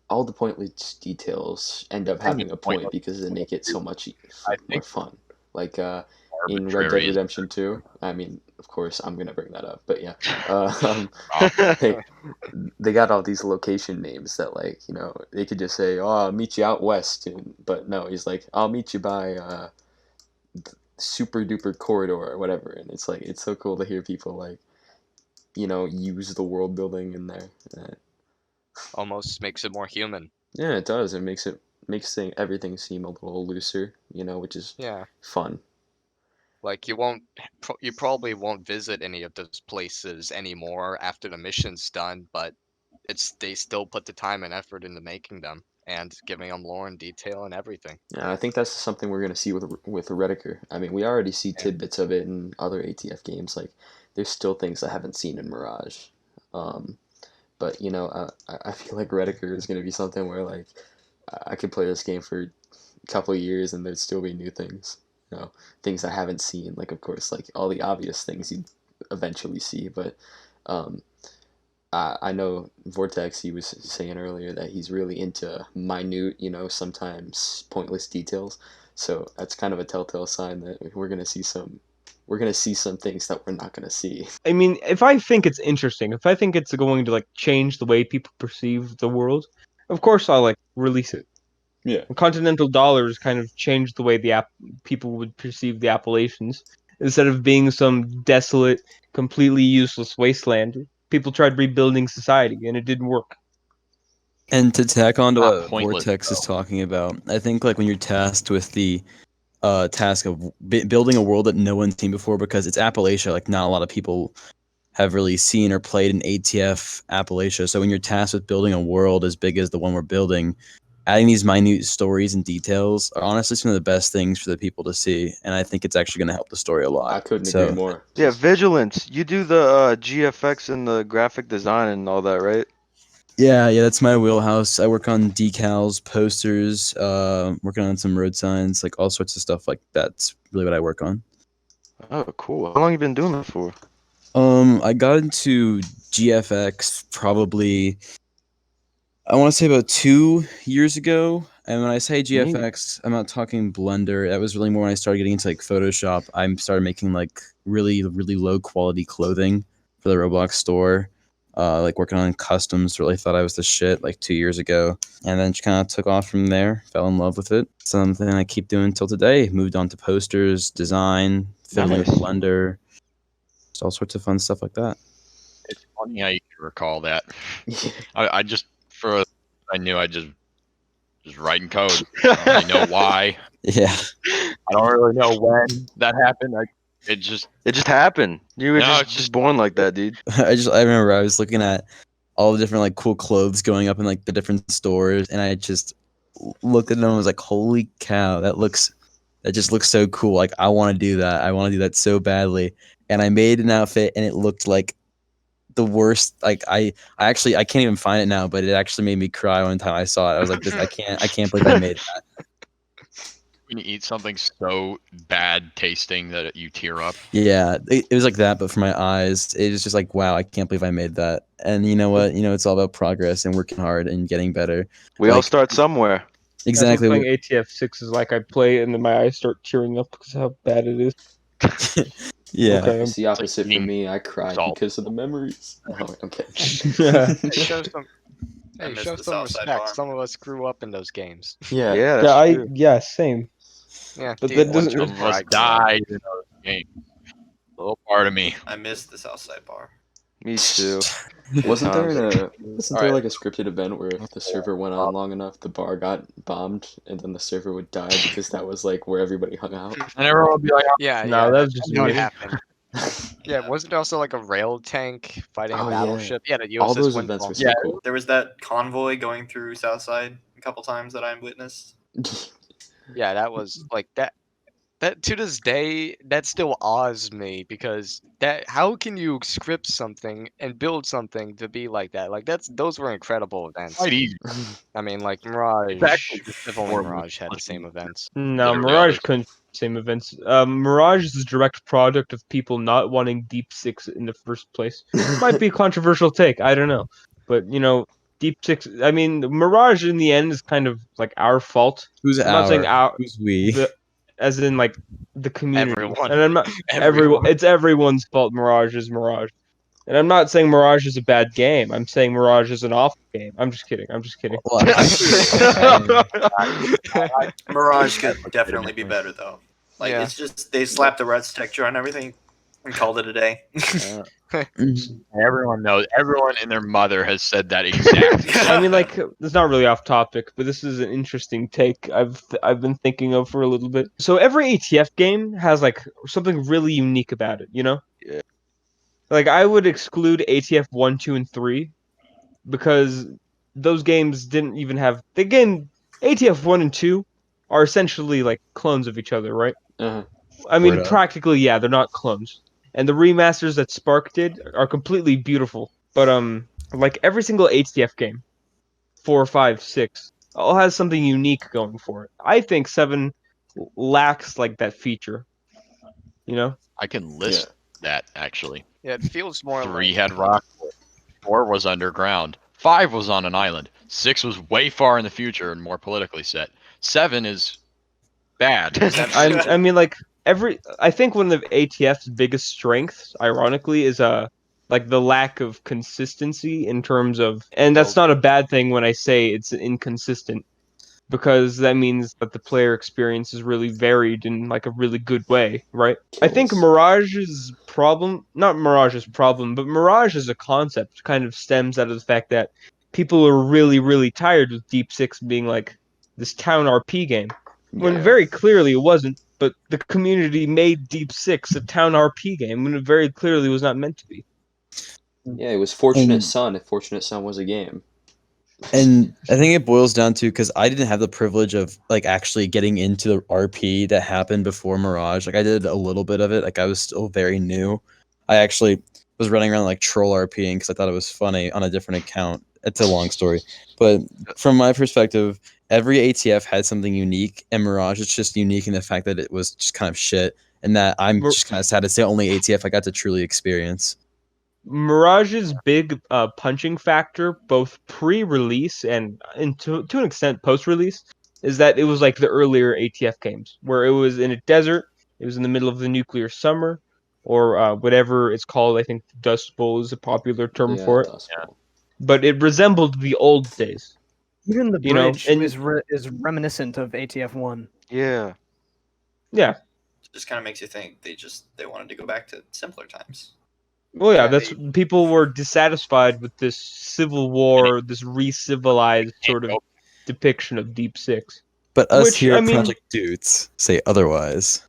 all the pointless details end up having a point because they make it so much more fun. Like in Red Dead Redemption 2, I mean, of course, I'm gonna bring that up, but yeah, they got all these location names that, like, you know, they could just say, "Oh, I'll meet you out west," but no, he's like, "I'll meet you by super duper corridor or whatever," and it's like it's so cool to hear people like, you know, use the world building in there. Almost makes it more human. Yeah, it does. It makes everything seem a little looser, you know, which is fun. Like, you probably won't visit any of those places anymore after the mission's done, but they still put the time and effort into making them and giving them lore and detail and everything. Yeah, I think that's something we're gonna see with Redicker. I mean, we already see tidbits of it in other ATF games. Like, there's still things I haven't seen in Mirage. But you know, I feel like Redicker is gonna be something where like I could play this game for a couple of years and there'd still be new things. You know, things I haven't seen. Like, of course, like all the obvious things you'd eventually see, but I know Vortex, he was saying earlier that he's really into minute, sometimes pointless details. So that's kind of a telltale sign that we're gonna see some things that we're not gonna see. I mean, if I think it's interesting, if I think it's going to like change the way people perceive the world, of course I'll like release it. Yeah. Continental dollars kind of changed the way people would perceive the Appalachians. Instead of being some desolate, completely useless wasteland, people tried rebuilding society, and it didn't work. And to tack on to Not what pointless, Vortex is though. talking about, I think like when you're tasked with the task of building a world that no one's seen before, because it's Appalachia, like not a lot of people have really seen or played in ATF Appalachia. So when you're tasked with building a world as big as the one we're building, adding these minute stories and details are honestly some of the best things for the people to see, and I think it's actually going to help the story a lot. I couldn't So, agree more. Yeah, Vigilance. You do the GFX and the graphic design and all that, right? Yeah, that's my wheelhouse. I work on decals, posters, working on some road signs, like all sorts of stuff like that's really what I work on. Oh, cool. How long you been doing that for? I got into GFX probably, I want to say about 2 years ago. And when I say GFX, I'm not talking Blender. That was really more when I started getting into like Photoshop. I started making like really, really low quality clothing for the Roblox store. Like working on customs, really thought I was the shit like 2 years ago. And then just kind of took off from there, fell in love with it. Something I keep doing till today. Moved on to posters, design, fiddling with Nice. Blender, just all sorts of fun stuff like that. It's funny how you can recall that. I just I knew I just writing code. I don't really know why. Yeah. I don't really know when that happened. It just happened. You were No, just born like that, dude. I remember I was looking at all the different like cool clothes going up in like the different stores, and I just looked at them and was like, holy cow, that just looks so cool. Like I want to do that. I want to do that so badly. And I made an outfit and it looked like the worst. Like I can't even find it now, but it actually made me cry one time I saw it. I was like, I can't believe I made that. when you eat something so bad tasting that you tear up. Yeah, it was like that, but for my eyes, it was just like, wow, I can't believe I made that. And you know what? It's all about progress and working hard and getting better. We all Like- start somewhere. Exactly. That's what playing ATF6 is like. I play and then my eyes start tearing up because of how bad it is. Yeah. Okay. It's the opposite for eating me. I cried salt. because of the memories. Oh, okay. Hey, show some, I hey, missed show the some Southside respect. Farm. Some of us grew up in those games. Yeah. Yeah, that's true. Yeah, same. Yeah, But dude, that doesn't- one Some of where I us grew up. died in those games. A little part of me. I missed the Southside Bar. Me too. Wasn't there Times. wasn't there like a scripted event where if the server went on long enough, the bar got bombed, and then the server would die because that was like where everybody hung out? And everyone would be like, Yeah, No, yeah, that was just I know it me. happened. Yeah, wasn't there also like a rail tank fighting Oh, a yeah. battleship? Yeah, the USS All those Windfall. events were so cool. There was that convoy going through Southside a couple times that I witnessed. Yeah, that was like that. That to this day, that still awes me because how can you script something and build something to be like that? Like those were incredible events. quite easy. I mean, like Mirage. It's actually just If only more Mirage had the much same easier. events. No, Literally Mirage others. couldn't same events. Mirage is a direct product of people not wanting Deep Six in the first place. Might be a controversial take, I don't know, but Deep Six. I mean, Mirage in the end is kind of like our fault. Who's I'm not saying our, Who's we? as in like the community. Everyone. And I'm not Everyone. It's everyone's fault. Mirage is Mirage. And I'm not saying Mirage is a bad game. I'm saying Mirage is an awful game. I'm just kidding. Well, Mirage could definitely be better though. Like Yeah. it's just they slapped the Reds texture on everything and called it a day. Everyone knows. Everyone and their mother has said that exactly. I mean, like, it's not really off topic, but this is an interesting take I've been thinking of for a little bit. So every ATF game has like something really unique about it, Yeah. Like I would exclude ATF 1, 2, and 3 because those games didn't even have ATF 1 and 2 are essentially like clones of each other, right? Uh-huh. I mean, Word up. practically, yeah, they're not clones. And the remasters that Spark did are completely beautiful. But like every single ATF game, 4, 5, 6, all has something unique going for it. I think 7 lacks like that feature. I can list that actually. Yeah, it feels more 3 like had rock, 4 was underground. 5 was on an island. 6 was way far in the future and more politically set. 7 is bad. I mean, like I think one of ATF's biggest strengths, ironically, is like the lack of consistency in terms of, and that's not a bad thing when I say it's inconsistent, because that means that the player experience is really varied in like a really good way, right? I think Mirage's problem, not Mirage's problem, but Mirage as a concept kind of stems out of the fact that people are really, really tired of Deep Six being like this town RP game, when very clearly it wasn't. But the community made Deep Six a town RP game when it very clearly was not meant to be. Yeah, it was Fortunate Son if Fortunate Son was a game. And I think it boils down to, because I didn't have the privilege of like actually getting into the RP that happened before Mirage. Like I did a little bit of it. Like I was still very new. I actually was running around like troll RPing because I thought it was funny on a different account. It's a long story, but from my perspective, every ATF had something unique, and Mirage is just unique in the fact that it was just kind of shit, and that I'm just kind of sad it's the only ATF I got to truly experience. Mirage's big punching factor, both pre-release and to an extent post-release, is that it was like the earlier ATF games, where it was in a desert, it was in the middle of the nuclear summer, or whatever it's called. I think Dust Bowl is a popular term for it. But it resembled the old days. Even the You know, bridge and- is reminiscent of ATF1. Yeah. Yeah. It just kind of makes you think they wanted to go back to simpler times. Well, yeah, that's people were dissatisfied with this civil war, this re-civilized sort of depiction of Deep Six. But us Which, here I at mean- Project Dutes say otherwise.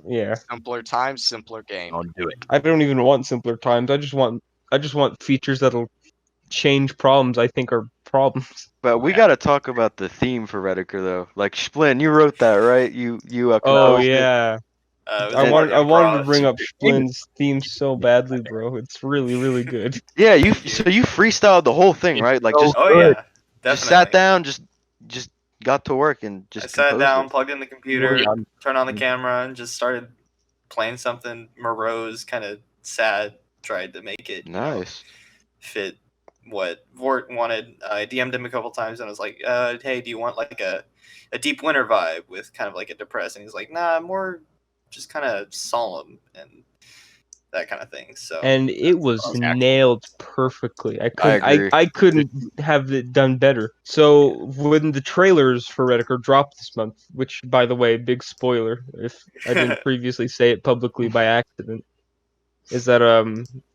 Yeah, Simpler times, simpler game. Don't do it. I don't even want simpler times. I just want features that'll change problems I think are problems. But we gotta talk about the theme for Redekker though. Like Splin, you wrote that, right? You Oh composed it? yeah, It was I more wanted to improv. bring up Splin's theme so badly, bro. It's really, really good. Yeah, you freestyled the whole thing, right? Like just Oh yeah, just definitely. sat down, just got to work and just I sat composed down, it. plugged in the computer, turned on the camera, and just started playing something morose, kind of sad. Tried to make it Nice. fit what Vort wanted. I DM'd him a couple times and I was like, hey, do you want like a deep winter vibe with kind of like a depressing? He's like, nah, more just kind of solemn and that kind of thing. So And it was nailed perfectly. agree. I couldn't have it done better. So when the trailers for Redekker dropped this month, which by the way, big spoiler if I didn't previously say it publicly by accident, is that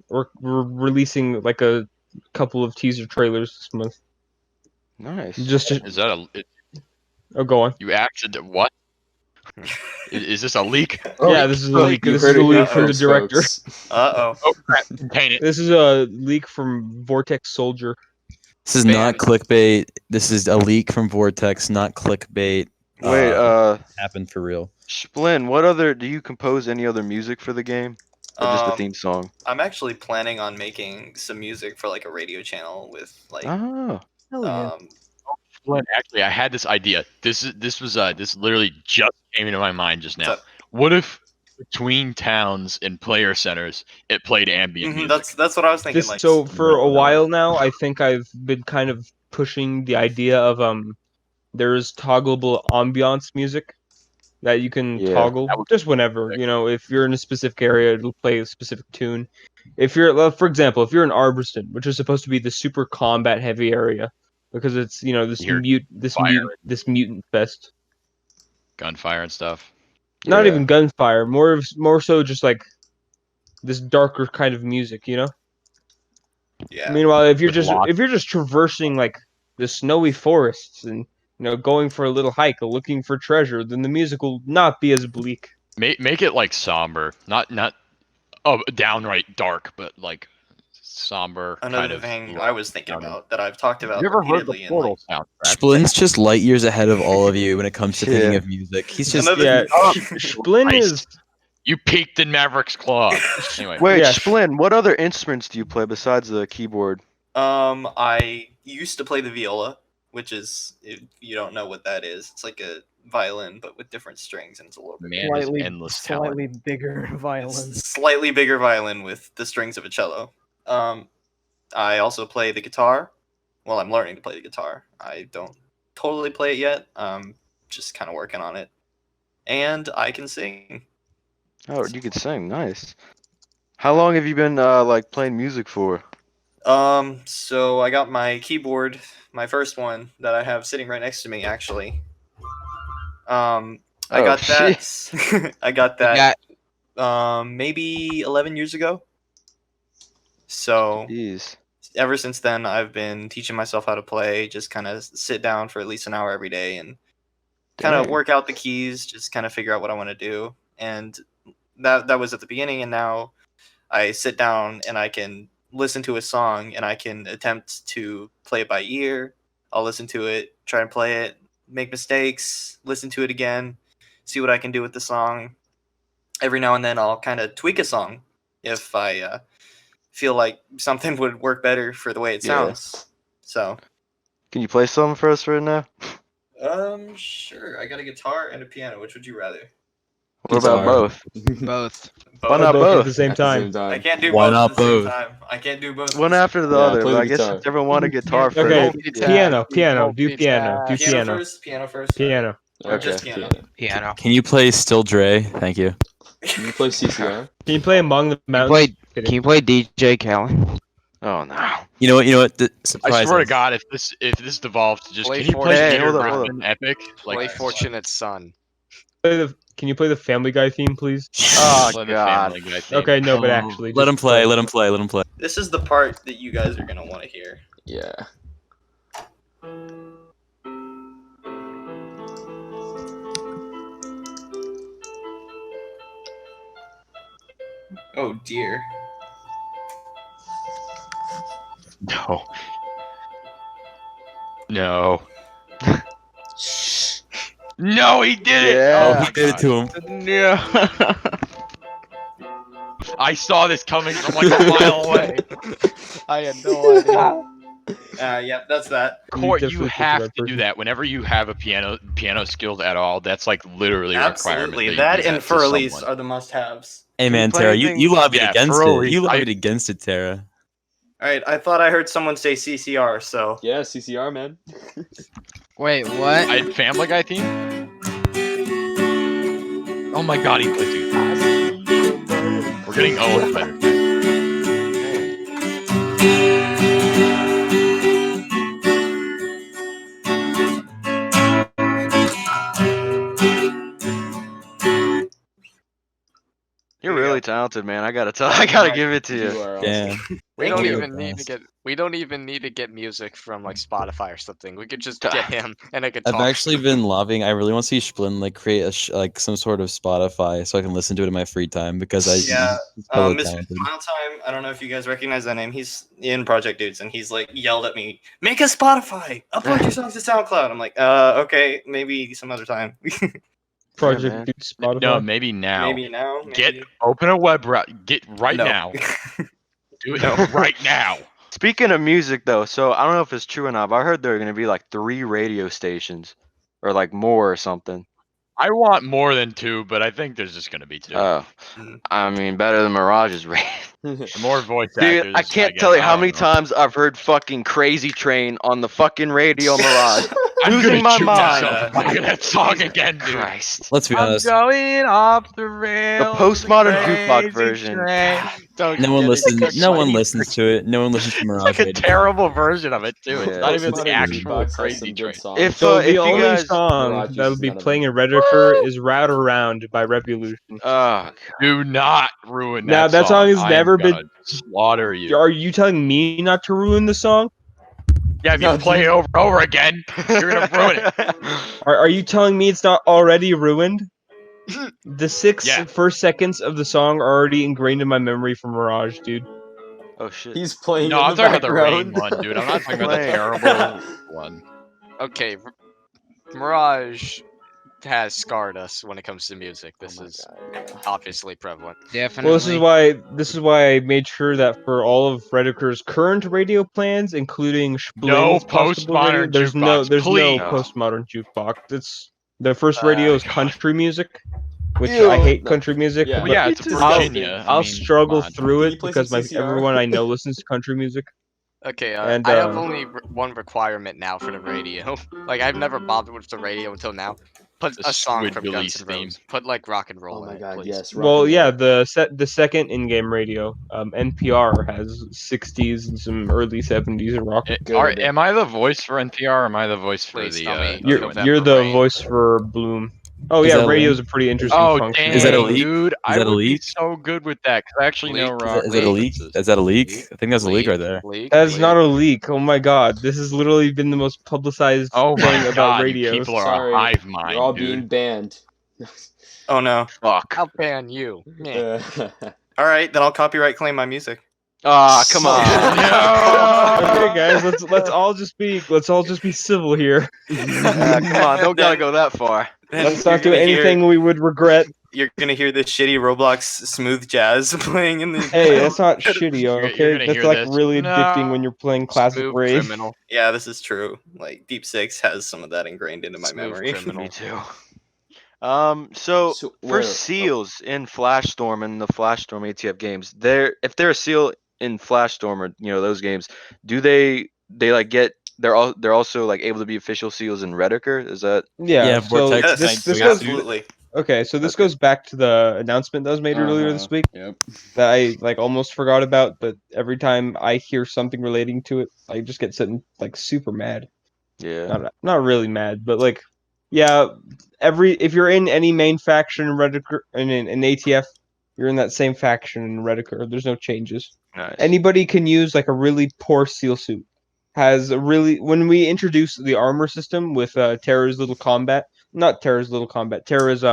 we're releasing like a couple of teaser trailers this month. Nice. Is that Oh, go on. you acted what? Is this a leak? Yeah, this is a leak. You This heard is a it here leak from the first, director. folks. Uh-oh. Oh crap! Contain it. This is a leak from VORTEXSOLIDER. This is not clickbait. This is a leak from Vortex, not clickbait. Wait, Happened for real. Splin, what other do you compose any other music for the game? Or just the theme song? I'm actually planning on making some music for like a radio channel with like Oh. Hell yeah. Well, actually, I had this idea. This literally just came into my mind just now. What if between towns and player centers it played ambient music? That's what I was thinking. So for a while now, I think I've been kind of pushing the idea of there's toggleable ambiance music that you can toggle just whenever. You know, if you're in a specific area, it'll play a specific tune. If you're, for example, if you're in Arbuston, which is supposed to be the super combat heavy area, because it's this mutant fest. Gunfire and stuff. Not even gunfire, more so just like this darker kind of music, you know. Yeah. Meanwhile, if you're just traversing like the snowy forests and going for a little hike, or looking for treasure, then the music will not be as bleak. Make it like somber, not downright dark, but like somber. Another kind of thing I was thinking about that I've talked about You ever heard the repeatedly Portal soundtrack? Splin's just light years ahead of all of you when it comes to thinking of music. He's just Splin is. You peaked in Maverick's Claw. Anyway. Wait, Splin, what other instruments do you play besides the keyboard? I used to play the viola, which is, if you don't know what that is, it's like a violin but with different strings, and it's a little bit Slightly bigger violin. slightly bigger violin with the strings of a cello. I also play the guitar. Well, I'm learning to play the guitar. I don't totally play it yet. Just kind of working on it. And I can sing. Oh, you could sing. Nice. How long have you been like playing music for? So I got my keyboard, my first one that I have sitting right next to me, actually. I got that. I got that. Maybe 11 years ago. So Jeez. ever since then, I've been teaching myself how to play. Just kind of sit down for at least an hour every day and kind of Dang. work out the keys. Just kind of figure out what I want to do. And that was at the beginning, and now I sit down and I can listen to a song and I can attempt to play it by ear. I'll listen to it, try and play it, make mistakes, listen to it again, see what I can do with the song. Every now and then I'll kind of tweak a song if I feel like something would work better for the way it Yeah. sounds. So, Can you play something for us right now? sure. I got a guitar and a piano. Which would you rather? What about Guitar. both? Both. Why not At both? the same At the time? same I time. can't do Why both not at the same both? time. I can't do both. One after the Yeah, other, play but the I guess guitar. everyone want a guitar first. Okay, Multitask. piano, do piano, do Piano piano, first. Piano first. piano. Or just piano. Piano. Can you play Still Dre? Thank you. Can you play CCR? Can you play Among the Can you Mountains? play, can you play DJ Khaled? Oh no. You know what? I Surprise swear to us. God, if this devolved to just Play can you play Fortnite. Peter Hold on, Griffin hold on. Epic? Play Like Fortunate Son. Can you play the Family Guy theme, please? Oh play the God. Family Guy theme. Okay, no, but Oh, actually, let just him play. Let him play. Let him play. This is the part that you guys are gonna want to hear. Yeah. Oh dear. No. No. No, he did it! Yeah. Oh, he did it to him. Yeah. I saw this coming from like a mile away. I had no idea. Yeah, that's that. Court, definitely you picked the have right to do person. that whenever you have a piano skills at all. That's like literally a requirement. Absolutely. you That do and to for release someone. are the must-haves. Hey Can you man, play Tara, anything? you lobbied Yeah, against for it. release, You I- lobbied against it, Tara. All right, I thought I heard someone say CCR, so Yeah, CCR, man. Wait, what? I had Family Guy theme. Oh my God, he plays it. We're getting owned better. You're Here you really go. talented, man. I gotta tell. I gotta give it to You you. are awesome. Damn. We Thank don't you. even need to get. We don't even need to get music from like Spotify or something. We could just get him and a guitar. I've actually been lobbying. I really want to see Splin like create like some sort of Spotify so I can listen to it in my free time because Yeah, he's hella Mr. talented. Final Time. I don't know if you guys recognize that name. He's in Project Dutes, and he's like yelled at me, "Make a Spotify, upload your songs to SoundCloud." I'm like, okay, maybe some other time. Project man. Dude Spotify. No, maybe now. Maybe now. Get Maybe. open a web browser. Get right No. now. Do it right now. Speaking of music, though, so I don't know if it's true or not, but I heard there are gonna be like 3 radio stations, or like more or something. I want more than 2, but I think there's just gonna be 2. Oh, Mhm. I mean, better than Mirage's radio. More voice actors. Dude, I can't guess. tell you I how don't many know. times I've heard fucking Crazy Train on the fucking radio Mirage. I'm Losing gonna my shoot mind. myself. Look at that song again, dude. Christ. Let's be honest. going off the rails. postmodern jukebox version. No one listens. No one listens to it. No one listens to It's Mirage like a Radio. terrible version of it too. It's Yeah. not even the Postmodern actual Jukebox has Crazy some Train. good songs. If So if the only you guys, song Mirage that'll is be none of playing them. in Redekker is "Route Around" by Revolution. oh, Do not ruin that Now, that song has I'm never gonna been- slaughter you. Are you telling me not to ruin the song? Yeah, if you No, play it over and over again, you're gonna ruin it. Are you telling me it's not already ruined? The six Yeah. first seconds of the song are already ingrained in my memory from Mirage, dude. oh shit. He's playing No, in I'm the talking about the rain background. one, dude. I'm not talking about the Playing. terrible one. Okay, Mirage has scarred us when it comes to music. This Oh my is God, yeah. obviously prevalent. Definitely. Well, this is why I made sure that for all of Redekker's current radio plans, including No Splin's possible radio, postmodern there's no jukebox, please. postmodern jukebox. It's the first radio is God. country music, which Ew. I hate No. country music. Yeah. but Well, yeah, it's I'll- Virginia. I I'll mean, struggle come on. through Can it you play because some CCR? everyone I know listens to country music. Okay, And, I have only one requirement now for the radio. Like, I've never bothered with the radio until now. Put The a song Squid from Billies Guns N' theme. Roses. Put, like, rock and roll Oh in my it, god, please. yes. rock well, and yeah, roll. the second in-game radio, NPR has 60s and some early 70s and rock. Good. Am I the voice for NPR or am I the voice for Please the tell me other one? November You're the Rain. voice for Bloom. Oh Is yeah, that a radio's leak? a pretty interesting Oh function. Is that a dang, leak? dude! Is I that a would be leak? so good with that because I actually know Leak? rock Is that a leak? references. Is that a leak? I think that's a leak right there. Leak? That is Leak? not a leak. Oh my god, this has literally been the most publicized Oh thing my about god, you radios. people are Sorry, a hive you're all mind, being dude. banned. Oh no. Fuck. I'll ban you. Meh. Uh, Alright, then I'll copyright claim my music. Ah, come on. No! Okay, guys, let's all just be civil here. Come on, don't gotta go that far. Then Let's you're not do gonna hear- anything we would regret. You're gonna hear this shitty Roblox smooth jazz playing in the. Hey, that's not shitty, You're okay? gonna That's hear like this. really addicting No. when you're playing classic Smooth rave. criminal. Yeah, this is true. Like Deep Six has some of that ingrained into my Smooth memory. criminal. Me too. So So for where- seals in Flashstorm and the Flashstorm ATF games, if they're a seal in Flashstorm or those games, do they like get they're also like able to be official seals in Redicker? Is that Yeah, Yeah, so Vortex Yes, this Thanks, goes absolutely. okay, so this Okay. goes back to the announcement that was made earlier this week Yep. that I like almost forgot about, but every time I hear something relating to it, I just get sitting like super mad. yeah? Not really mad, but like yeah, if you're in any main faction in Redicker and in ATF, you're in that same faction in Redicker. There's no changes. Nice. Anybody can use like a really poor seal suit. When we introduce the armor system with Terra's little combat, not Terra's little combat, Terra's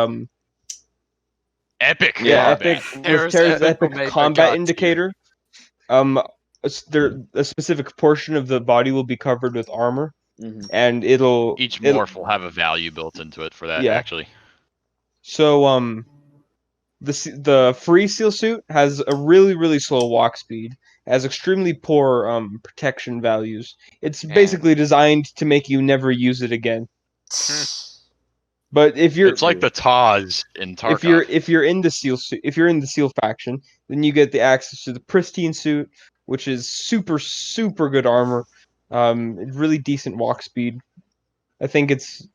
Epic. Yeah, epic Terra's with Terra's epic will epic make the combat god tier. indicator. A specific portion of the body will be covered with armor, Mhm. and Each it'll morph will have a value built into it for that, Yeah. actually. So the free seal suit has a really slow walk speed, has extremely poor protection values. It's basically designed to make you never use it again. But if you're It's like the Taz in Tarkov. if you're in the seal faction, then you get the access to the pristine suit, which is super good armor, really decent walk speed. I think it's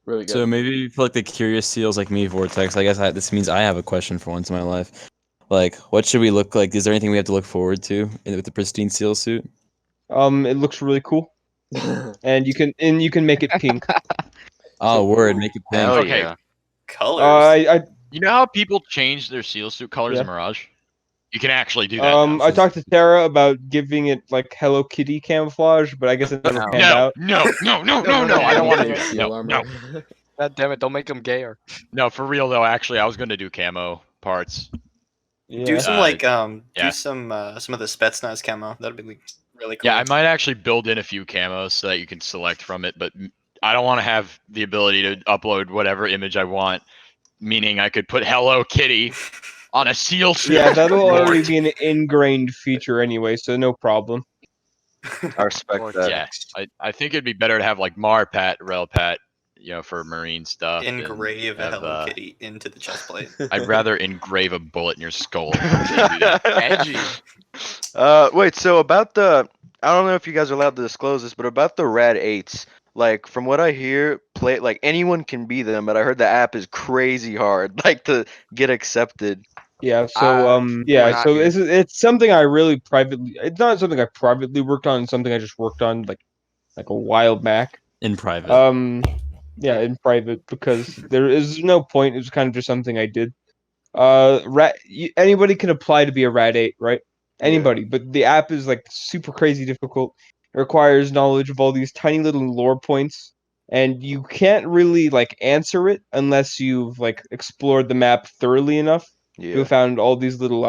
Really good. So maybe for like the curious seals like me, Vortex, I guess this means I have a question for once in my life. Like, what should we look like? Is there anything we have to look forward to with the pristine seal suit? it looks really cool, and you can make it pink. Oh, word, make it pink. Hell Okay. yeah. Colors. I You know how people change their seal suit colors Yeah. in Mirage? You can actually do that now. I talked to Tara about giving it like Hello Kitty camouflage, but I guess it never panned out. No, I don't want to do that. Seal No, armor. God damn it! Don't make them gayer. no, for real though, actually, I was going to do camo parts. Yeah. Do some yeah. do some of the Spetsnaz camo. That'd be like, really cool. Yeah, I might actually build in a few camos so that you can select from it, but I don't want to have the ability to upload whatever image I want, meaning I could put Hello Kitty on a seal suit. Yeah, that'll Lord. already be an ingrained feature anyway, so no problem. I respect that. Yeah, I think it'd be better to have like Marpat, Relpat, for marine stuff. and Engrave a have, Hello Kitty into the chest plate. I'd rather engrave a bullet in your skull. than do that. Edgy. Wait, so about I don't know if you guys are allowed to disclose this, but about the Rad 8s, like from what I hear, like anyone can be them, but I heard the app is crazy hard, like to get accepted. Yeah, so we're not here. it's something I really privately. It's not something I privately worked on. It's something I just worked on like a while back. In private. Yeah, in private because there is no point. It was kind of just something I did. Anybody can apply to be a Rad 8, right? Anybody, but the app is like super crazy difficult. It requires knowledge of all these tiny little lore points, and you can't really like answer it unless you've like explored the map thoroughly enough to Yeah. have found all these little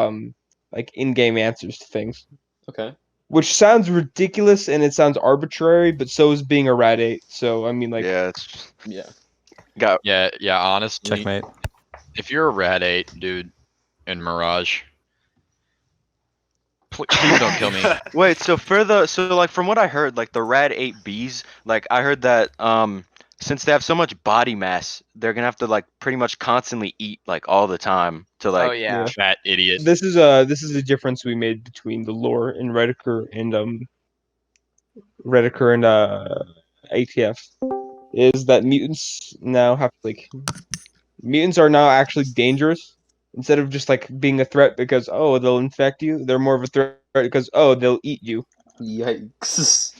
like in-game answers to things. Okay. Which sounds ridiculous and it sounds arbitrary, but so is being a Rad 8. So I mean, like, Yeah, it's Yeah. got Yeah, honestly, Checkmate. if you're a Rad 8, dude, in Mirage, please don't kill me. Wait, so like from what I heard, like the Rad 8Bs, like I heard that since they have so much body mass, they're gonna have to like pretty much constantly eat like all the time to like. Oh yeah. Fat idiot. This is a difference we made between the lore in Redekker and ATF is that mutants now have mutants are now actually dangerous instead of just like being a threat because they'll infect you. They're more of a threat because they'll eat you. Yikes.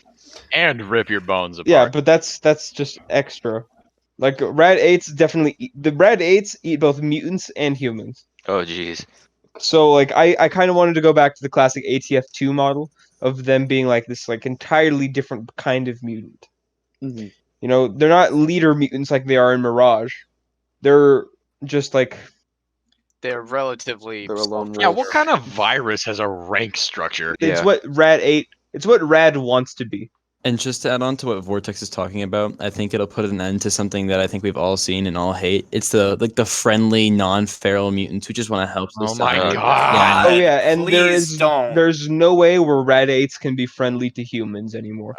And rip your bones apart. Yeah, but that's just extra. Like Rad 8s definitely the Rad 8s eat both mutants and humans. Oh jeez. So like I kind of wanted to go back to the classic ATF2 model of them being like this like entirely different kind of mutant. Mm-hmm. You know, they're not leader mutants like they are in Mirage. They're just like They're relatively. They're a lone Yeah, wolf. what kind of virus has a rank structure? it's Yeah. what Rad 8 it's what Rad wants to be. And just to add on to what Vortex is talking about, I think it'll put an end to something that I think we've all seen and all hate. It's the friendly, non-feral mutants who just want to help Oh society. my Uh, god. Oh yeah, and Please don't. there's no way where Rad 8s can be friendly to humans anymore.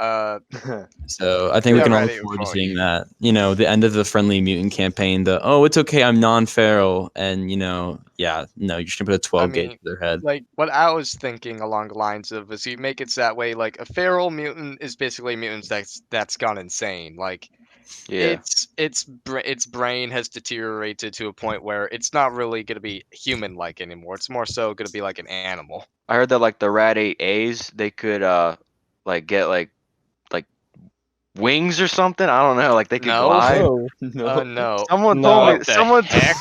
So I think we Yeah, can all right, look forward to for seeing you. that. You know, the end of the friendly mutant campaign. It's okay, I'm non-feral, and you're just gonna put a 12 gauge mean, to their head. Like what I was thinking along the lines of is you make it so that way like a feral mutant is basically mutants that's gone insane. Like Yeah. its brain has deteriorated to a point where it's not really gonna be human like anymore. It's more so gonna be like an animal. I heard that like the Rad 8As, they could like get like wings or something. I don't know. Like they could No. glide. Oh, No. No. Someone No. told me. What the Someone. heck?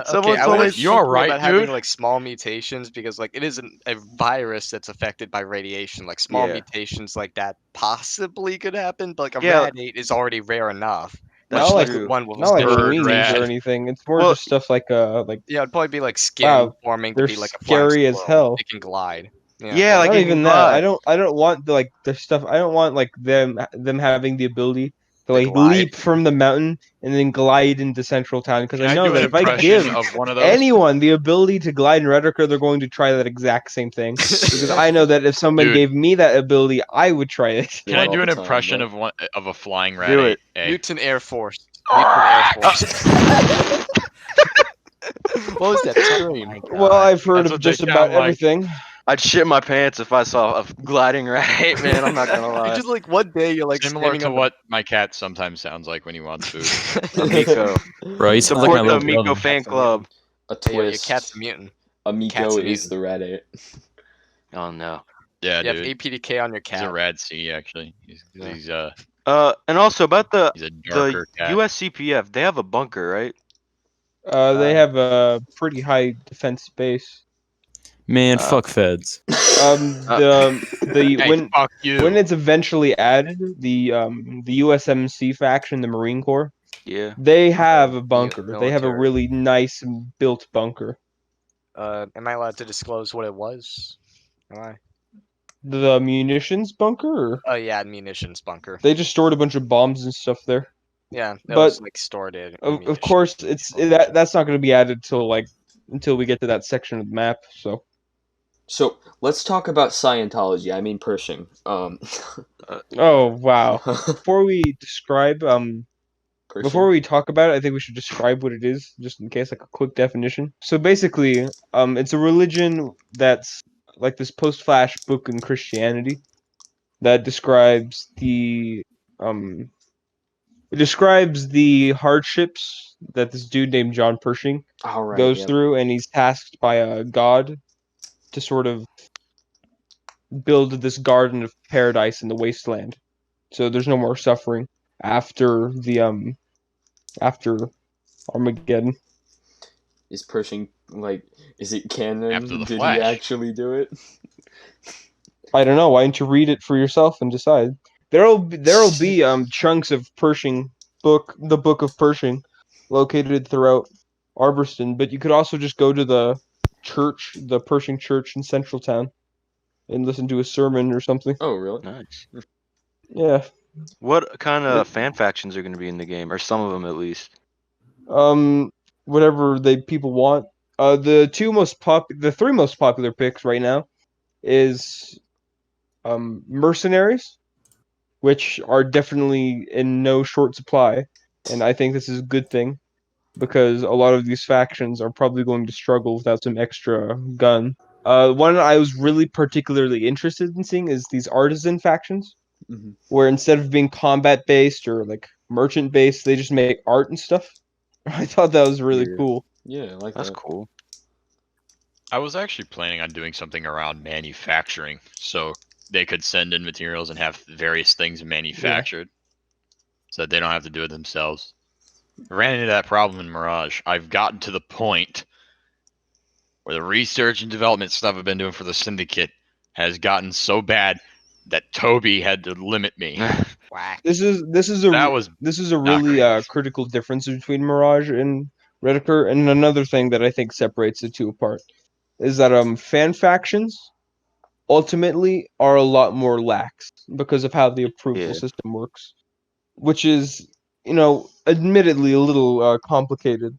Someone Okay, I told me- was You all thinking right, about having dude? like small mutations because like it isn't a virus that's affected by radiation. Like small Yeah. mutations like that possibly could happen, but like a Yeah. Rad 8 is already rare enough. That's not like true. one with not like Bird wings Rad. or anything. It's more Well- just stuff like Yeah, it'd probably be like skin Wow, forming to they're be like a flying scary as squirrel. hell. It can glide. Yeah, like not it even can that. glide. I don't want the stuff. I don't want like them having the ability to like glide. leap from the mountain and then glide into Central Town because Can I I know do that an if I impression give of one of those? anyone the ability to glide in Redekker, they're going to try that exact same thing because I know that if someone Dude. gave me that ability, I would try it. Can I all do an the time, impression but- of a flying rat? Do it. Mutant Air Force. Mutant Air Force. What was that scream? Well, I've heard That's of what they just about sound like. everything. I'd shit my pants if I saw a gliding rat, man. I'm not gonna You lie. just like one day you're like Similar standing to on what my cat sometimes sounds like when he wants food. Miko. Bro, you sound like Support my the little Miko brother. fan club. A the your twist. cat's a mutant. Amico cat's a is mutant. the Red 8. Oh no. Yeah, You have dude. APDK on your He's a cat. rad C actually. Yeah. He's And also about the a darker cat. USCPF, they have a bunker, right? They have a pretty high defense base. Man, fuck feds. The Hey, when fuck you. when it's eventually added, the USMC faction, the Marine Corps, Yeah. they have a bunker. They have a military. really nice built bunker. Am I allowed to disclose what it was? Am I? The munitions bunker? Or Oh yeah, munitions bunker. they just stored a bunch of bombs and stuff there. Yeah, it But- was like stored in. Of munitions. course, that's not going to be added until we get to that section of the map. So So let's talk about Scientology. I mean Pershing. oh wow. Before we describe Pershing. Before we talk about it, I think we should describe what it is, just in case, like a quick definition. So basically, it's a religion that's like this post-Flash book in Christianity that describes the hardships that this dude named John Pershing All right, goes yep. through, and he's tasked by a god to sort of build this garden of paradise in the wasteland. So there's no more suffering after after Armageddon. Is Pershing is it canon? After the Did Flash. he actually do it? I don't know. Why don't you read it for yourself and decide? There'll be chunks of the book of Pershing, located throughout Arborston. But you could also just go to the Pershing Church in Central Town, and listen to a sermon or something. Oh, really? Nice. Yeah. What kind of fan factions are going to be in the game, or some of them at least? Whatever people want. The three most popular picks right now is mercenaries, which are definitely in no short supply, and I think this is a good thing because a lot of these factions are probably going to struggle without some extra gun. One I was really particularly interested in seeing is these artisan factions, Mhm. where instead of being combat based or like merchant based, they just make art and stuff. I thought that was really Yeah. cool. Yeah, I like That's that. cool. I was actually planning on doing something around manufacturing, so they could send in materials and have various things manufactured, so that they don't have to do it themselves. I ran into that problem in Mirage. I've gotten to the point where the research and development stuff I've been doing for the Syndicate has gotten so bad that Toby had to limit me. Whack. This is That was a not really great. critical difference between Mirage and Redekker, and another thing that I think separates the two apart is that fan factions ultimately are a lot more lax because of how the approval Yeah. system works, which is, admittedly a little complicated,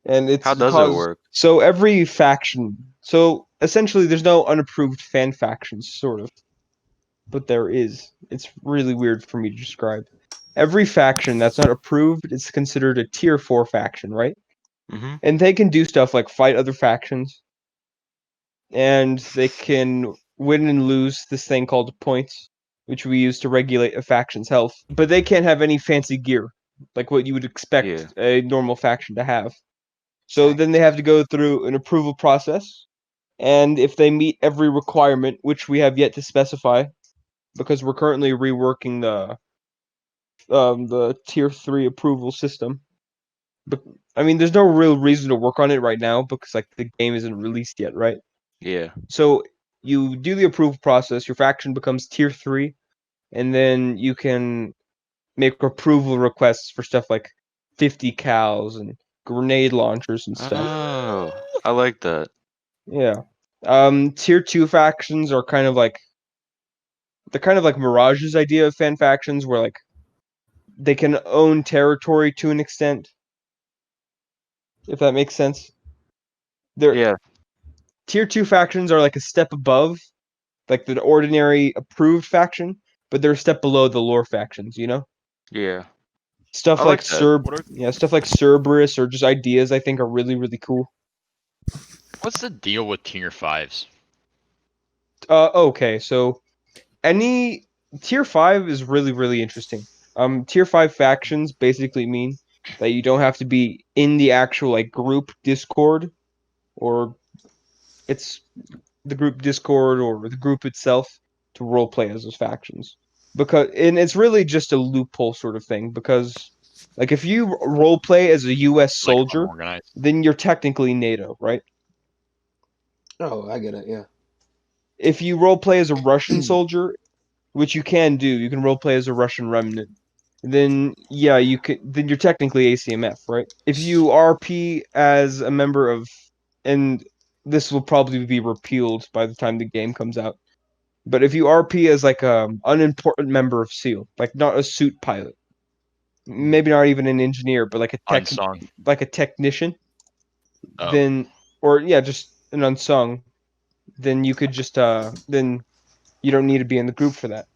and it's How does it caused work? so every faction. So essentially, there's no unapproved fan factions, sort of, but there is. It's really weird for me to describe. Every faction that's not approved is considered a tier 4 faction, right? Mm-hmm. And they can do stuff like fight other factions, and they can win and lose this thing called points, which we use to regulate a faction's health. But they can't have any fancy gear, like what you would expect Yeah. a normal faction to have. So then they have to go through an approval process, and if they meet every requirement, which we have yet to specify, because we're currently reworking the tier 3 approval system. But I mean, there's no real reason to work on it right now because like the game isn't released yet, right? Yeah. So you do the approval process, your faction becomes tier 3, and then you can make approval requests for stuff like 50 cows and grenade launchers and stuff. Oh, I like that. Yeah. Tier 2 factions are kind of like Mirage's idea of fan factions, where like they can own territory to an extent, if that makes sense. They're Yeah. tier 2 factions are like a step above like the ordinary approved faction, but they're a step below the lore factions, Yeah. Stuff I like like that. stuff like Cerberus or just ideas I think are really, really cool. What's the deal with tier 5s? Okay, so any tier 5 is really, really interesting. Tier 5 factions basically mean that you don't have to be in the actual like group Discord, or it's the group Discord or the group itself to roleplay as those factions. And it's really just a loophole sort of thing, because like if you roleplay as a US Like soldier, unorganized? then you're technically NATO, right? Oh, I get it. Yeah. If you roleplay as a Russian soldier, which you can do, you can roleplay as a Russian remnant, then yeah, then you're technically ACMF, right? If you RP as a member of, and this will probably be repealed by the time the game comes out, but if you RP as like an unimportant member of SEAL, like not a suit pilot, maybe not even an engineer, but like Unsung. like a technician, Oh. then, or yeah, just an unsung, then you could just then you don't need to be in the group for that,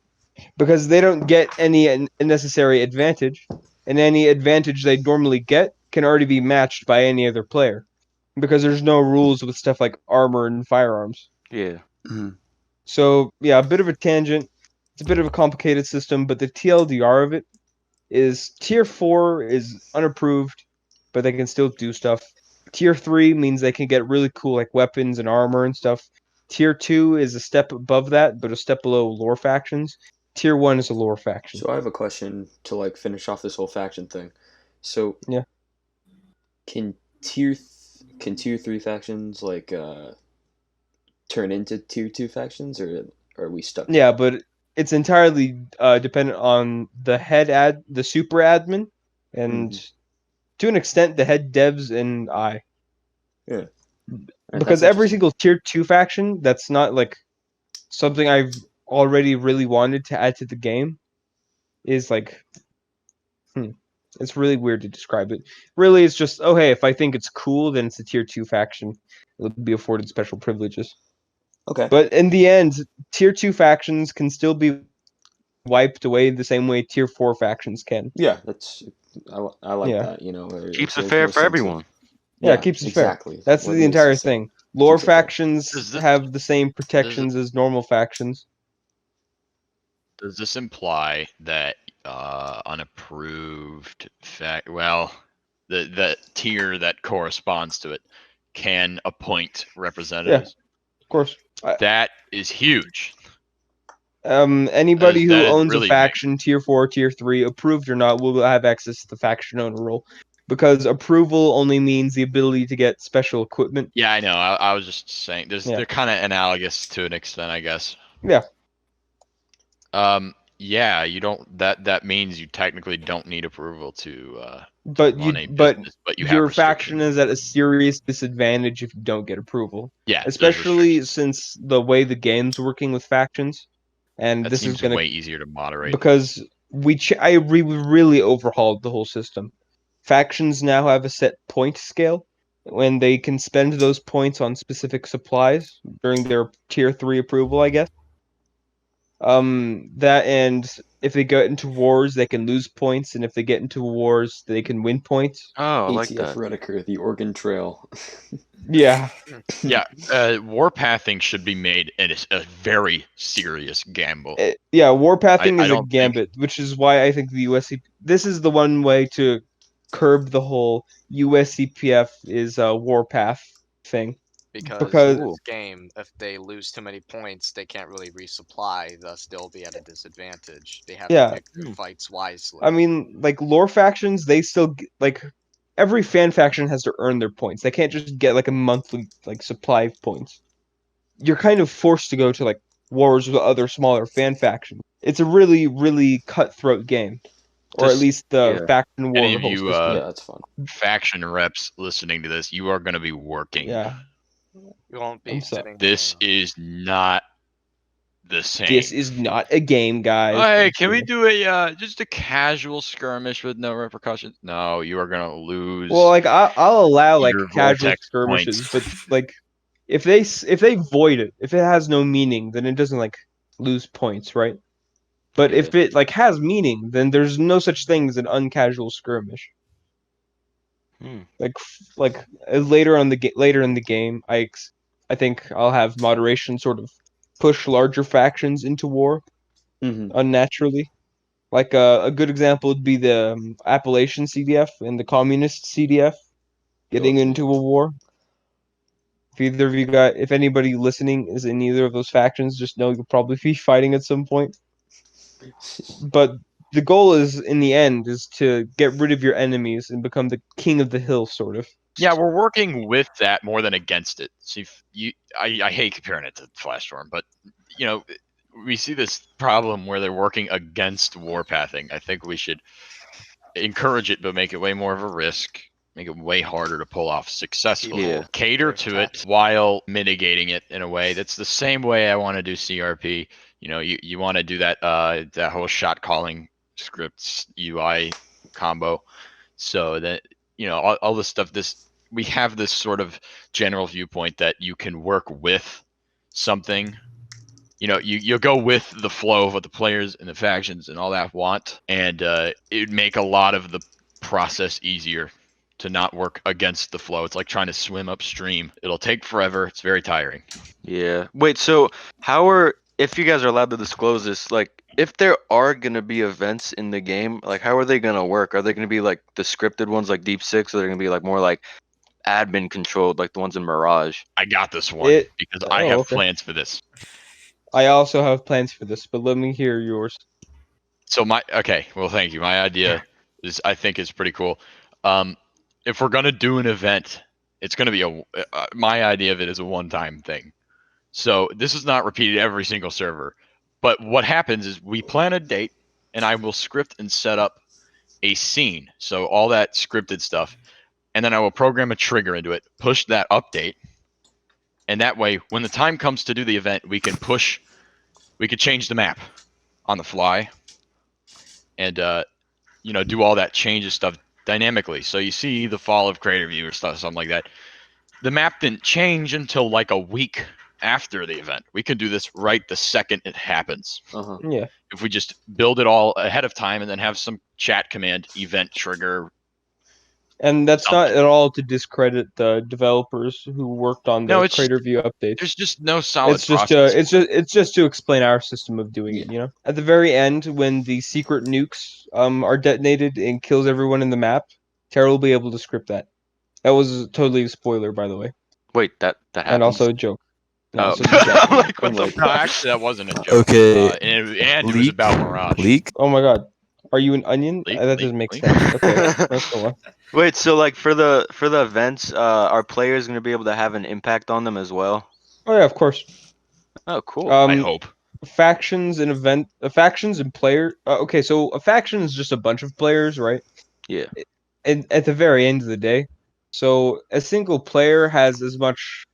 because they don't get any necessary advantage, and any advantage they normally get can already be matched by any other player, because there's no rules with stuff like armor and firearms. Yeah. So yeah, a bit of a tangent. It's a bit of a complicated system, but the TLDR of it is tier 4 is unapproved, but they can still do stuff. Tier 3 means they can get really cool like weapons and armor and stuff. Tier 2 is a step above that, but a step below lore factions. Tier 1 is a lore faction. So I have a question to like finish off this whole faction thing. So Yeah. Can tier 3 factions like turn into tier 2 factions, or are we stuck? Yeah, but it's entirely dependent on the super admin, and to an extent the head devs and I. Yeah. Because every single tier 2 faction that's not like something I've already really wanted to add to the game is like, it's really weird to describe it. Really, it's just, oh hey, if I think it's cool, then it's a tier 2 faction. It'll be afforded special privileges. Okay. But in the end, tier 2 factions can still be wiped away the same way tier 4 factions can. Yeah, I like Yeah. that. You know, where Keeps it it makes fair more for sense of- everyone. Yeah, it keeps it fair. exactly. That's What the makes entire it so. thing. Lore Keeps it fair. factions Does this- have the same protections as normal factions. Does this imply that unapproved the tier that corresponds to it can appoint representatives? Of course. That is huge. Anybody That who is owns really a big. faction, tier 4, tier 3, approved or not, will have access to the faction owner role. Because approval only means the ability to get special equipment. Yeah, I know. I was just saying, Yeah. they're kind of analogous to an extent, I guess. Yeah. Yeah, you don't. That means you technically don't need approval to But run a you business, but you have your faction restrictions. is at a serious disadvantage if you don't get approval. Yeah, there's Especially restrictions. since the way the game's working with factions, and That this seems is gonna way easier to moderate. because we really overhauled the whole system. Factions now have a set point scale when they can spend those points on specific supplies during their tier 3 approval, I guess. That, and if they get into wars, they can lose points, and if they get into wars, they can win points. Oh, I like ATF that. Redekker, the Oregon Trail. Yeah. Yeah, warpathing should be made a very serious gamble. Yeah, warpathing I is a don't think- gambit, which is why I think the USCP. This is the one way to curb the whole USCPF is a warpath thing. Because Because- this game, if they lose too many points, they can't really resupply, thus they'll be at a disadvantage. They have Yeah. to pick their fights wisely. I mean, like lore factions, they still like every fan faction has to earn their points. They can't just get like a monthly like supply of points. You're kind of forced to go to like wars with other smaller fan factions. It's a really cutthroat game, or at Just- least the yeah. faction war Any of whole you, system. Yeah, that's fun. faction reps listening to this, you are going to be working. Yeah, You won't be I'm sorry. sitting This home. is not the same. this is not a game, guys. Hey, can we do a just a casual skirmish with no repercussions? No, you are gonna lose. Well, like I'll allow like your casual vortex skirmishes, points. but like if they void it, if it has no meaning, then it doesn't like lose points, right? But if it like has meaning, then there's no such thing as an uncasual skirmish. Like later in the game, I think I'll have moderation sort of push larger factions into war unnaturally. Like a good example would be the Appalachian CDF and the Communist CDF getting into a war. If anybody listening is in either of those factions, just know you'll probably be fighting at some point. But the goal is, in the end, is to get rid of your enemies and become the king of the hill, sort of. Yeah, we're working with that more than against it. See, I hate comparing it to Flashstorm, but you know, we see this problem where they're working against warpathing. I think we should encourage it, but make it way more of a risk. Make it way harder to pull off successfully. Yeah. Cater to it while mitigating it in a way that's the same way I want to do CRP. You know, you want to do that that whole shot calling scripts UI combo, so that you know all this stuff. We have this sort of general viewpoint that you can work with something. You know, you'll go with the flow of what the players and the factions and all that want, and it would make a lot of the process easier to not work against the flow. It's like trying to swim upstream. It'll take forever. It's very tiring. Yeah. Wait, so if you guys are allowed to disclose this, like if there are gonna be events in the game, like how are they gonna work? Are they gonna be like the scripted ones like Deep Six, or they're gonna be like more like admin controlled like the ones in Mirage? I got this one because I have okay. plans for this. I also have plans for this, but let me hear yours. So well, thank you. My idea I think is pretty cool. If we're gonna do an event, it's gonna be my idea of it is a one-time thing. So this is not repeated every single server. But what happens is we plan a date, and I will script and set up a scene. So all that scripted stuff, and then I will program a trigger into it, push that update, and that way, when the time comes to do the event, we can change the map on the fly, and you know, do all that changes stuff dynamically. So you see the fall of Crater View or something like that. The map didn't change until like a week after the event. We can do this right the second it happens. Uh-huh. Yeah. If we just build it all ahead of time and then have some chat command event trigger. And that's not Something. at all to discredit the developers who worked on the No, it's Crater View updates. There's just no solid It's just process. it's just to explain our system of doing it, you know. At the very end, when the secret nukes are detonated and kills everyone in the map, Tara will be able to script that. That was totally a spoiler, by the way, Wait, that happens. and also a joke. No, Oh. it's just a joke. I'm like, what I'm the like- fuck? No, actually, that wasn't a joke. Okay. And it was about Mirage. Leak? Oh my god, are you an onion? Leak, That leak, doesn't make leak. sense. Okay, let's go on. Wait, so like for the events, are players gonna be able to have an impact on them as well? Oh yeah, of course. Oh, cool. I hope. Factions and factions and player. Okay, so a faction is just a bunch of players, right? Yeah. And at the very end of the day, so a single player has as much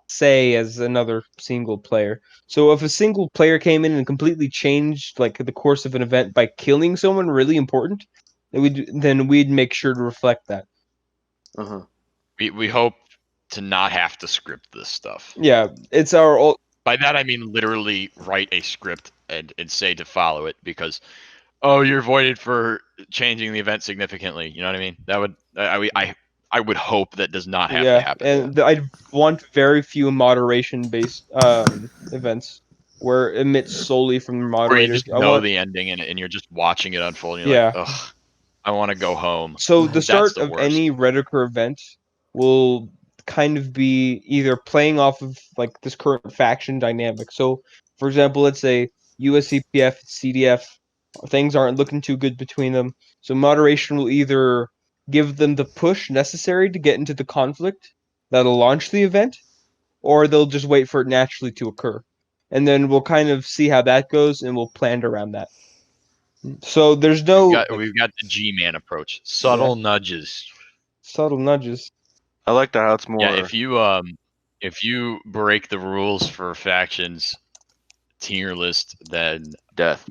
say as another single player. So if a single player came in and completely changed like the course of an event by killing someone really important, then we'd make sure to reflect that. Uh-huh. We hope to not have to script this stuff. Yeah, it's our By that I mean literally write a script and say to follow it, because you're voided for changing the event significantly. You know what I mean? That would I would hope that does not have to happen. and I want very few moderation-based events where it emits solely from the Where you moderators. just know the ending and you're just watching it unfold. And you're like, ugh, I want to go home. So the That's start the of worst. any Redekker event will kind of be either playing off of like this current faction dynamic. So, for example, let's say USCPF, CDF, things aren't looking too good between them. So moderation will either give them the push necessary to get into the conflict that'll launch the event, or they'll just wait for it naturally to occur. And then we'll kind of see how that goes, and we'll plan around that. So there's no We've got the G-man approach. Subtle nudges. subtle nudges. I like that how it's more. Yeah, if you break the rules for factions tier list, then death.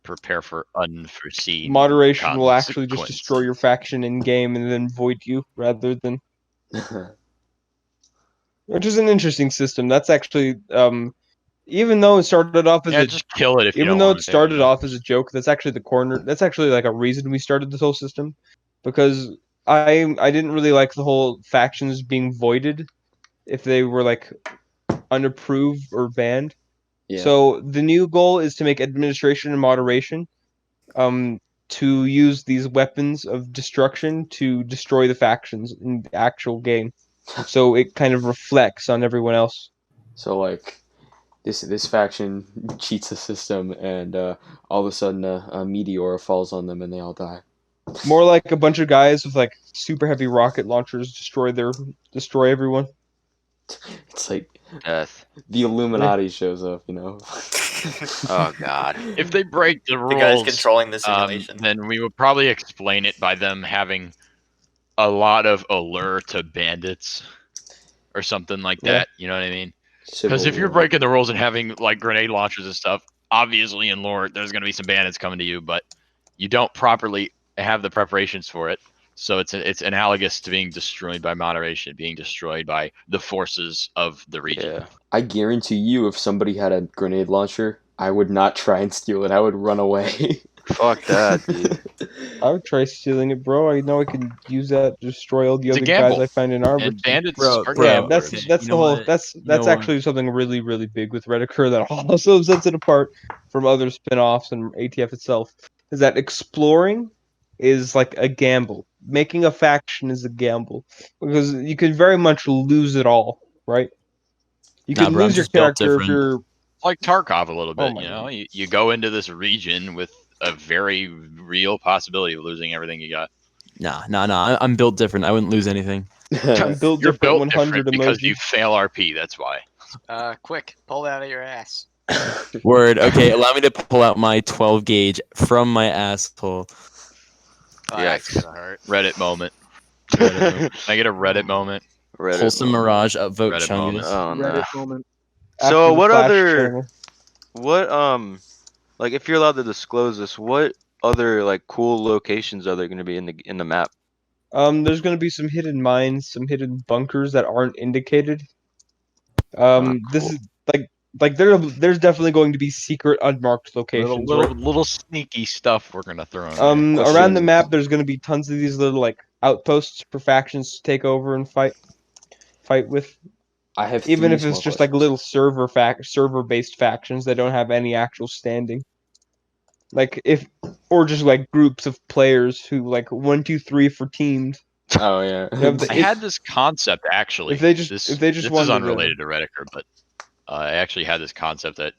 Prepare for unforeseen Moderation will actually just consequences. destroy your faction in game and then void you rather than, which is an interesting system. That's actually even though it started off as just kill it if you even don't though want it to, started you know? off as a joke, that's actually the corner. That's actually like a reason we started this whole system, because I didn't really like the whole factions being voided if they were like unapproved or banned. Yeah. So the new goal is to make administration and moderation to use these weapons of destruction to destroy the factions in the actual game. So it kind of reflects on everyone else. So like this faction cheats the system, and all of a sudden a meteor falls on them and they all die. More like a bunch of guys with like super heavy rocket launchers destroy everyone. It's like death. The Illuminati shows up, you know. Oh god. If they break the rules, The guys controlling the simulation. then we would probably explain it by them having a lot of allure to bandits or something like that. You know what I mean? Because if you're breaking the rules and having like grenade launchers and stuff, obviously in lore there's going to be some bandits coming to you, but you don't properly have the preparations for it. So it's analogous to being destroyed by moderation, being destroyed by the forces of the region. Yeah. I guarantee you, if somebody had a grenade launcher, I would not try and steal it. I would run away. Fuck that, dude. I would try stealing it, bro. I know I can use that to destroy all the It's a other guys gamble. I find in Arbor. And bandits Bro, are bro, gamblers. That's You the know whole what? that's You know actually something really, really big with Redekker that also sets it apart from other spin-offs and ATF itself, is that exploring is like a gamble. Making a faction is a gamble, because you can very much lose it all, right? You Nah, can bro, I'm lose your just built character if different. you're Like Tarkov a little bit, my you know? You go into this region with a very real possibility of losing everything you got. Nah. I'm built different. I wouldn't lose anything. I'm built You're different built 100 different because emoji. you fail RP, that's why. Quick, pull it out of your ass. Word. Okay, allow me to pull out my 12 gauge from my asshole. Oh, Yes. that's gonna hurt. Reddit moment. Can I get a Reddit moment? Reddit Wholesome moment. Mirage upvote Reddit Chungus. Oh no. Reddit moment. After So the what Flash other channel. what like if you're allowed to disclose this, what other like cool locations are there going to be in the map? There's gonna be some hidden mines, some hidden bunkers that aren't indicated. This cool. is like there's definitely going to be secret unmarked locations. Little sneaky stuff we're gonna throw in there. Around the Question. map, there's going to be tons of these little like outposts for factions to take over and fight with. I have Even three if it's small just like questions. little server-based factions that don't have any actual standing. Like or just like groups of players who like 1, 2, 3 for teams. Oh yeah. I had this concept actually. If they just this wanted is unrelated to Redekker, but I actually had this concept that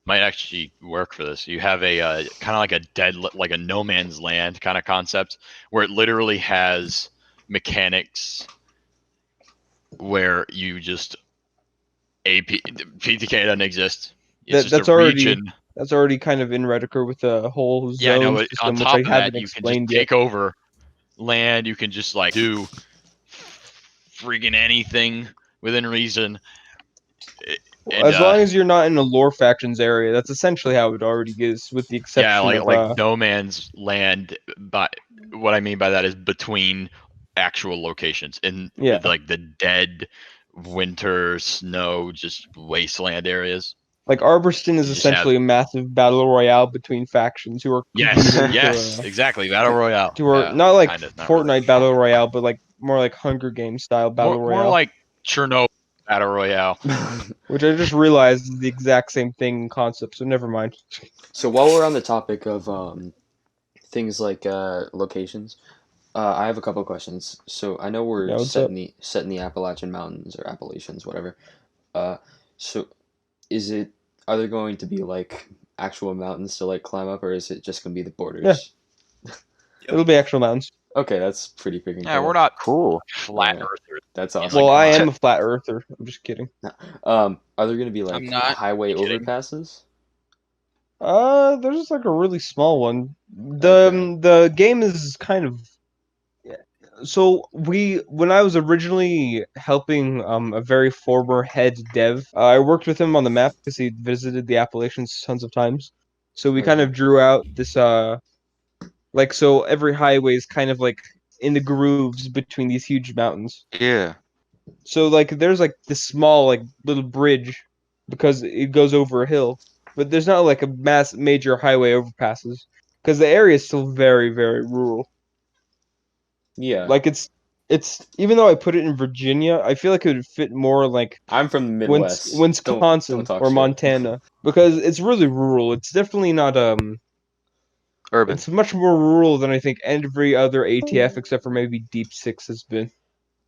might actually work for this. You have a kind of like like a no man's land kind of concept where it literally has mechanics where you just PTK doesn't exist. It's just a region. That's already kind of in Redekker with the whole Yeah, zone no, but system, on which top I of haven't that, you can just explained yet. take over land. You can just like do freaking anything within reason. As long as you're not in a lore factions area, that's essentially how it already is, with the exception of like no man's land. But what I mean by that is between actual locations in like the dead winter snow, just wasteland areas. Like Arborston is essentially a massive battle royale between factions who are yes, exactly, battle royale. Not like Fortnite battle royale, but like more like Hunger Games style battle royale. More like Chernobyl battle royale. Which I just realized is the exact same thing in concept, so never mind. So while we're on the topic of things like locations, I have a couple of questions. So I know we're set in the Appalachian Mountains or Appalachians, whatever. So are there going to be like actual mountains to like climb up, or is it just gonna be the borders? Yeah. It'll be actual mountains. Okay, that's pretty freaking cool. Yeah, we're not cool flat earthers. That's awesome. Well, I am a flat earther. I'm just kidding. Are there gonna be like highway overpasses? There's just like a really small one. The game is kind of so when I was originally helping a very former head dev, I worked with him on the map because he visited the Appalachians tons of times. So we kind of drew out this like so every highway is kind of like in the grooves between these huge mountains. Yeah. So like there's like this small like little bridge because it goes over a hill, but there's not like a major highway overpasses because the area is still very, very rural. Yeah. Like it's even though I put it in Virginia, I feel like it would fit more like I'm from the Midwest. Wisconsin don't or Montana because it's really rural. It's definitely not urban. It's much more rural than I think every other ATF except for maybe Deep Six has been.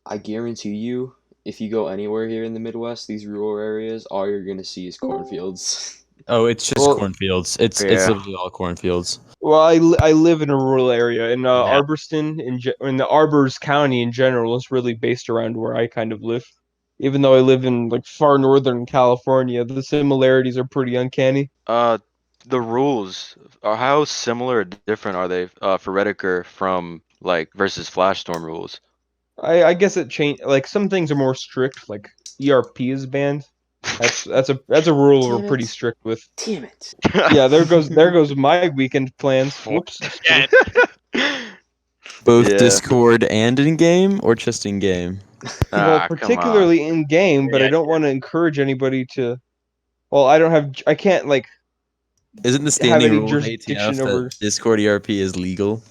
I guarantee you, if you go anywhere here in the Midwest, these rural areas, all you're gonna see is cornfields. Oh, it's just cornfields. It's literally all cornfields. Well, I live in a rural area, and Arborston in the Arbors County in general is really based around where I kind of live. Even though I live in like far northern California, the similarities are pretty uncanny. The rules are how similar or different are they for Redekker from like versus Flashstorm rules? I guess it changed. Like some things are more strict, like ERP is banned. That's a rule we're pretty strict with. Damn it. Yeah, there goes my weekend plans. Whoops. Both Discord and in game, or just in game? Well, particularly in game, but I don't want to encourage anybody to. Well, I can't like. Isn't the standing rule of ATF that Discord ERP is legal?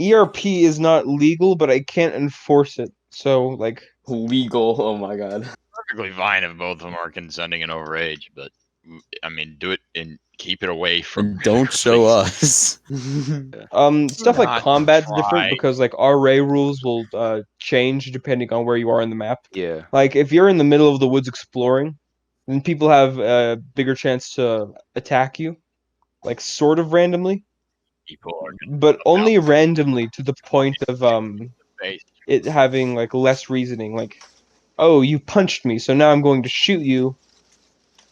ERP is not legal, but I can't enforce it. So like legal. Oh my god. Perfectly fine if both of them are consenting and overage, but I mean, do it and keep it away from. And don't show us. Stuff like combat's different because like RA rules will change depending on where you are in the map. Yeah. Like if you're in the middle of the woods exploring, then people have a bigger chance to attack you, like sort of randomly. But only randomly to the point of it having like less reasoning. Like, oh, you punched me, so now I'm going to shoot you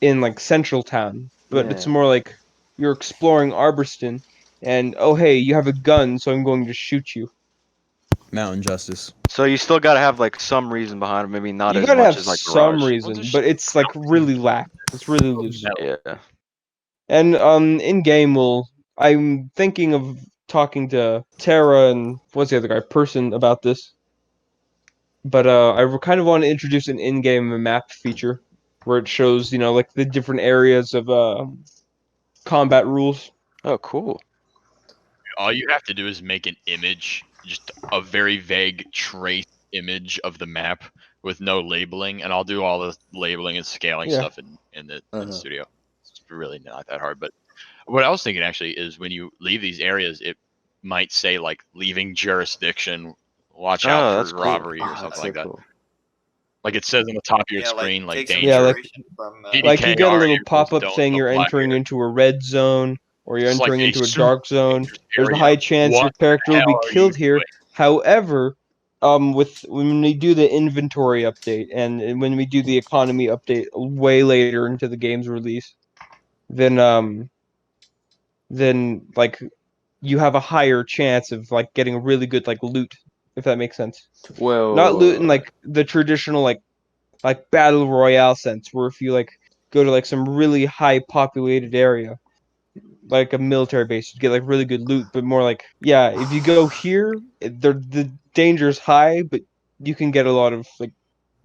in like Central Town. But it's more like you're exploring Arborston, and oh hey, you have a gun, so I'm going to shoot you. Mountain justice. So you still gotta have like some reason behind it, maybe not as much as like some Garage. reason, but it's like really lax. It's really loose. Yeah. And in game, I'm thinking of talking to Tara and what's the other guy, Person, about this. But I kind of want to introduce an in-game map feature where it shows, like the different areas of combat rules. Oh, cool. All you have to do is make an image, just a very vague trace image of the map with no labeling, and I'll do all the labeling and scaling Yeah. stuff in the studio. It's really not that hard. But what I was thinking actually is when you leave these areas, it might say like leaving jurisdiction, watch Oh, out that's for cool. robbery or Ah, something that's like so that. cool. Like it says on the top of your Yeah, screen, like take some danger. Yeah, like- inspiration from, Like you get a little rules pop-up don't saying you're apply entering here. into a red zone or you're It's like entering a into a super dark zone. dangerous There's a area. high chance your What character will hell be are you killed here. doing? However, when we do the inventory update and when we do the economy update way later into the game's release, then like you have a higher chance of like getting a really good like loot, if that makes sense. Well, Not loot in like the traditional like battle royale sense, where if you like go to like some really high populated area, like a military base, you get like really good loot, but more like if you go here, the danger's high, but you can get a lot of like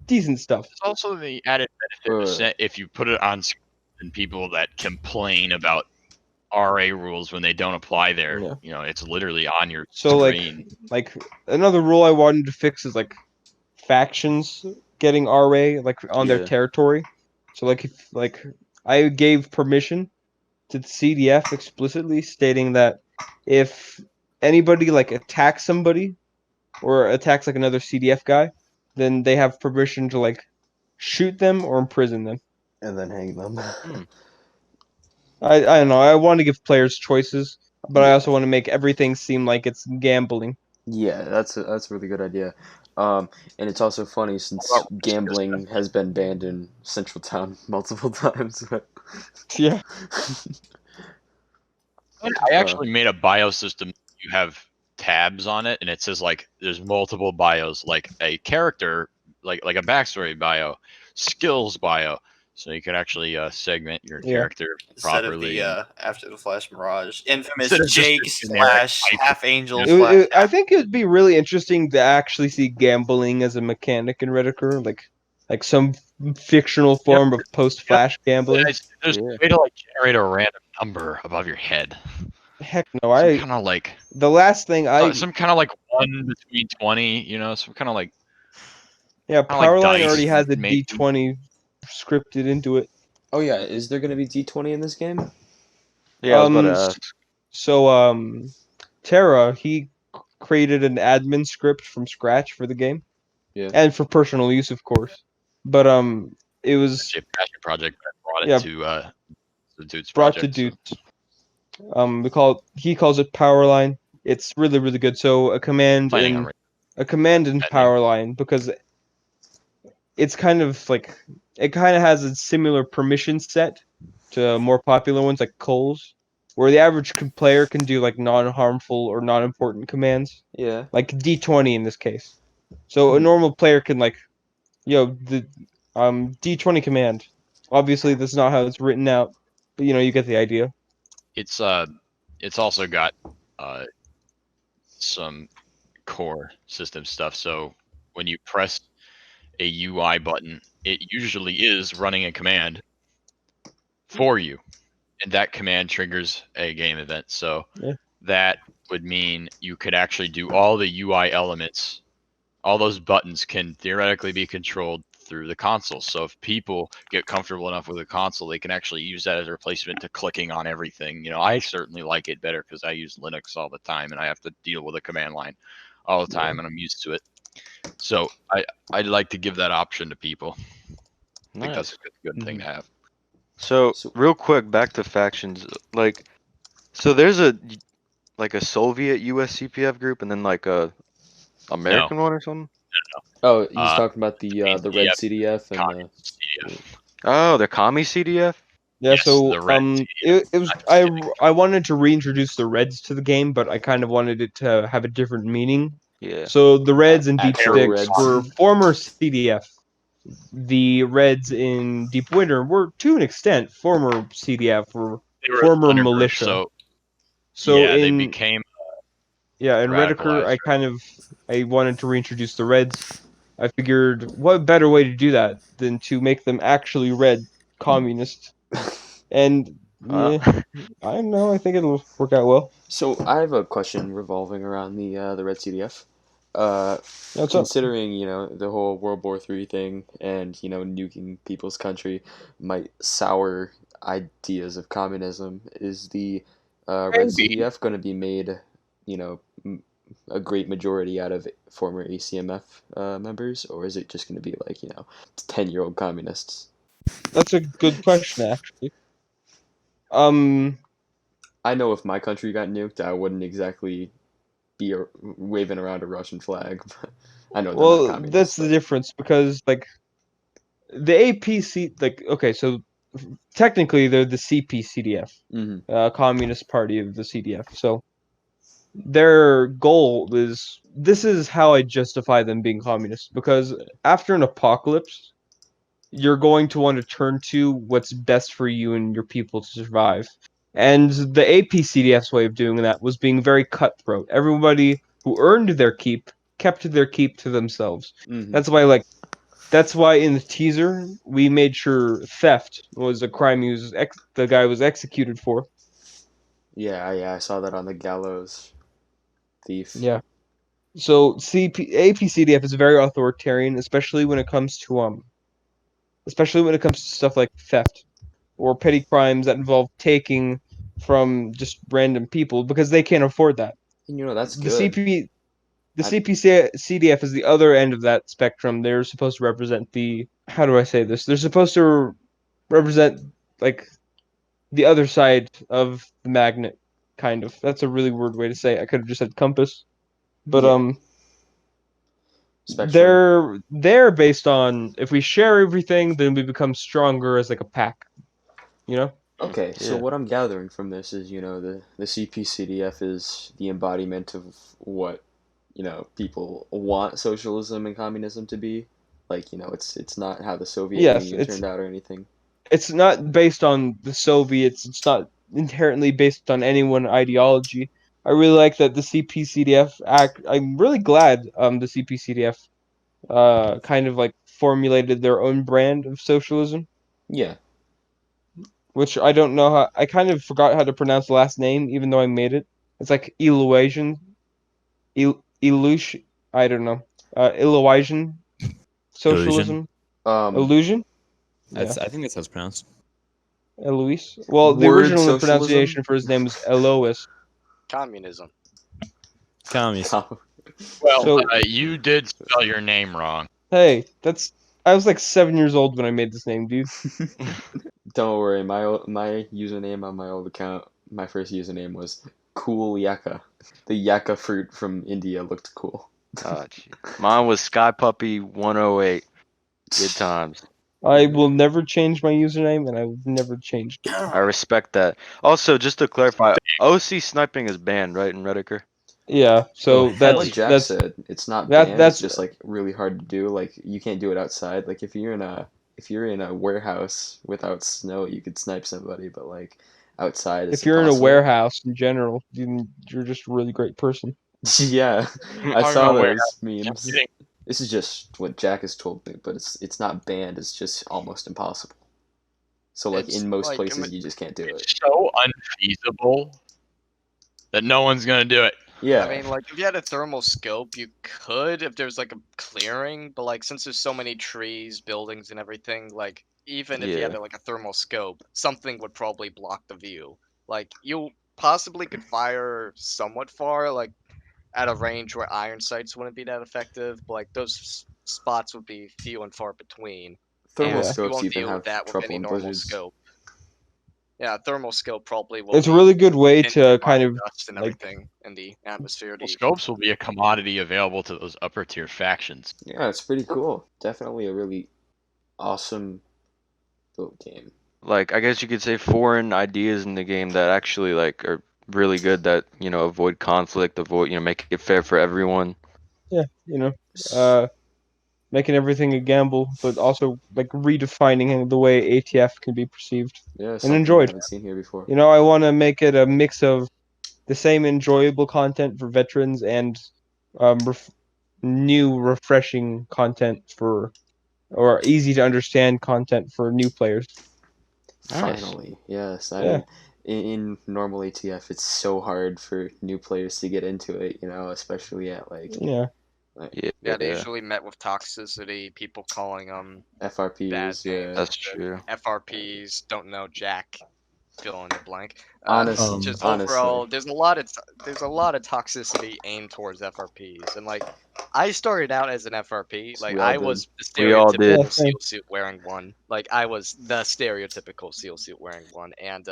decent stuff. It's also the added benefit of if you put it on screen and people that complain about RA rules when they don't apply there. Yeah. It's literally on your So screen. like another rule I wanted to fix is like factions getting RA like on their Yeah. territory. So like if like I gave permission to the CDF explicitly stating that if anybody like attacks somebody or attacks like another CDF guy, then they have permission to like shoot them or imprison them. and then hang them. I don't know. I want to give players choices, but I also want to make everything seem like it's gambling. Yeah, that's a really good idea. And it's also funny since What about gambling has been banned in Central Town multiple times. Yeah. I actually made a bio system. You have tabs on it, and it says like there's multiple bios, like a character, like a backstory bio, skills bio, so you can actually segment your character instead properly. of the After the Flash Mirage, infamous Instead of just a Jake generic / type half angel / I think it'd be really interesting to actually see gambling as a mechanic in Redicker, like some fictional form of post-Flash gambling. There's a way to like generate a random number above your head. Heck no, Some kind of like the last thing some kind of like 1 between 20. Some kind of like yeah, kinda like Powerline dice already has a maybe. D20 scripted into it. Oh yeah, is there going to be D20 in this game? Yeah, I was about to ask. So Terra, he created an admin script from scratch for the game. Yeah. And for personal use, of course. But it was It's a passion project. I brought it to the Dutes brought project. to Dutes. He calls it Powerline. It's really, really good. So a command in Powerline, because it's kind of like it kind of has a similar permission set to more popular ones like Cole's, where the average player can do like non-harmful or non-important commands. Yeah. Like D20 in this case. So a normal player can like, the D20 command. Obviously, that's not how it's written out, but you get the idea. It's also got some core system stuff. So when you press a UI button, it usually is running a command for you, and that command triggers a game event. So that would mean you could actually do all the UI elements. All those buttons can theoretically be controlled through the console. So if people get comfortable enough with the console, they can actually use that as a replacement to clicking on everything. I certainly like it better because I use Linux all the time and I have to deal with a command line all the time, and I'm used to it. So I'd like to give that option to people. I think that's a good thing to have. So real quick, back to factions. So there's a Soviet US CPF group and then like a American one or something. Oh, he's talking about the Red CDF and the CDF. Oh, the Commie CDF. Yeah, Yes, so the Red it was I wanted to reintroduce the Reds to the game, but I kind of wanted it to have a different meaning. Yeah. So the Reds in Deep Actual Six Reds. were former CDF. The Reds in Deep Winter were, to an extent, former CDF or They were former underground, militia. So they became in Redekker, radicalized. I wanted to reintroduce the Reds. I figured, what better way to do that than to make them actually red communists? And yeah, I don't know. I think it'll work out well. So I have a question revolving around the Red CDF. What's up? Considering the whole World War III thing and nuking people's country might sour ideas of communism, is the Red CDF going to be made a great majority out of former ACMF members, or is it just going to be like 10-year-old communists? That's a good question, actually. I know if my country got nuked, I wouldn't exactly be waving around a Russian flag. I know they're not communists. That's the difference, because like the APC, like, okay, so technically they're the CP-CDF, Communist Party of the CDF. So their goal is, this is how I justify them being communist, because after an apocalypse, you're going to want to turn to what's best for you and your people to survive. And the APCDF's way of doing that was being very cutthroat. Everybody who earned their keep kept their keep to themselves. That's why in the teaser we made sure theft was a crime the guy was executed for. Yeah, I saw that on the gallows. Thief. Yeah. So APCDF is very authoritarian, especially when it comes to stuff like theft or petty crimes that involve taking from just random people, because they can't afford that. That's good. The CPCDF is the other end of that spectrum. They're supposed to represent how do I say this? They're supposed to represent like the other side of the magnet, kind of. That's a really weird way to say it. I could have just said compass. But they're based on, if we share everything, then we become stronger as like a pack. Okay, so what I'm gathering from this is, the CPCDF is the embodiment of what, people want socialism and communism to be. Like, it's not how the Soviet Union turned out or anything. It's not based on the Soviets. It's not inherently based on any one ideology. I really like that the CPCDF I'm really glad the CPCDF kind of like formulated their own brand of socialism. Yeah. Which I don't know how. I kind of forgot how to pronounce the last name, even though I made it. It's like Illusion. I don't know. Illusion socialism. Illusion. I think that's how it's pronounced. Eloise. Well, the original pronunciation for his name was Elois. Communism. Well, you did spell your name wrong. Hey, I was like 7 years old when I made this name, dude. Don't worry, my username on my old account, my first username was Cool Yakka. The yakka fruit from India looked cool. Mine was Sky Puppy 108. Good times. I will never change my username, and I've never changed it. I respect that. Also, just to clarify, OC sniping is banned, right, in Redekker? Yeah, so that's what Jack said. It's not banned. It's just like really hard to do. Like you can't do it outside. Like if you're in a warehouse without snow, you could snipe somebody, but like outside, if you're in a warehouse in general, you're just a really great person. Yeah, I saw those memes. This is just what Jack has told me, but it's not banned. It's just almost impossible. So like in most places, you just can't do it. It's so unfeasible that no one's gonna do it. Yeah. I mean, like, if you had a thermal scope, you could if there's like a clearing, but like since there's so many trees, buildings, and everything, like even if you had like a thermal scope, something would probably block the view. Like you possibly could fire somewhat far, like at a range where iron sights wouldn't be that effective, but like those spots would be few and far between. Thermal scopes even have trouble in blizzards. Scope. Yeah, thermal scope probably will. It's a really good way to kind of dust and everything in the atmosphere. Well, scopes will be a commodity available to those upper tier factions. Yeah, it's pretty cool. Definitely a really awesome little game. Like I guess you could say foreign ideas in the game that actually like are really good. That avoid conflict, make it fair for everyone. Yeah, making everything a gamble, but also like redefining the way ATF can be perceived and enjoyed. I haven't seen here before. I want to make it a mix of the same enjoyable content for veterans and new, refreshing content or easy to understand content for new players. Nice. Finally, yes. Yeah. In normal ATF, it's so hard for new players to get into it, especially at Yeah. Yeah, they usually met with toxicity, people calling them bad FRPs. names. Yeah, That's true. FRPs, don't know Jack, fill in the blank. Honestly, Just honestly. overall, there's a lot of toxicity aimed towards FRPs, and like I started out as an FRP, like We all I did. was the We all did. stereotypical Yeah, same. seal suit wearing one. Like I was the stereotypical seal suit wearing one, and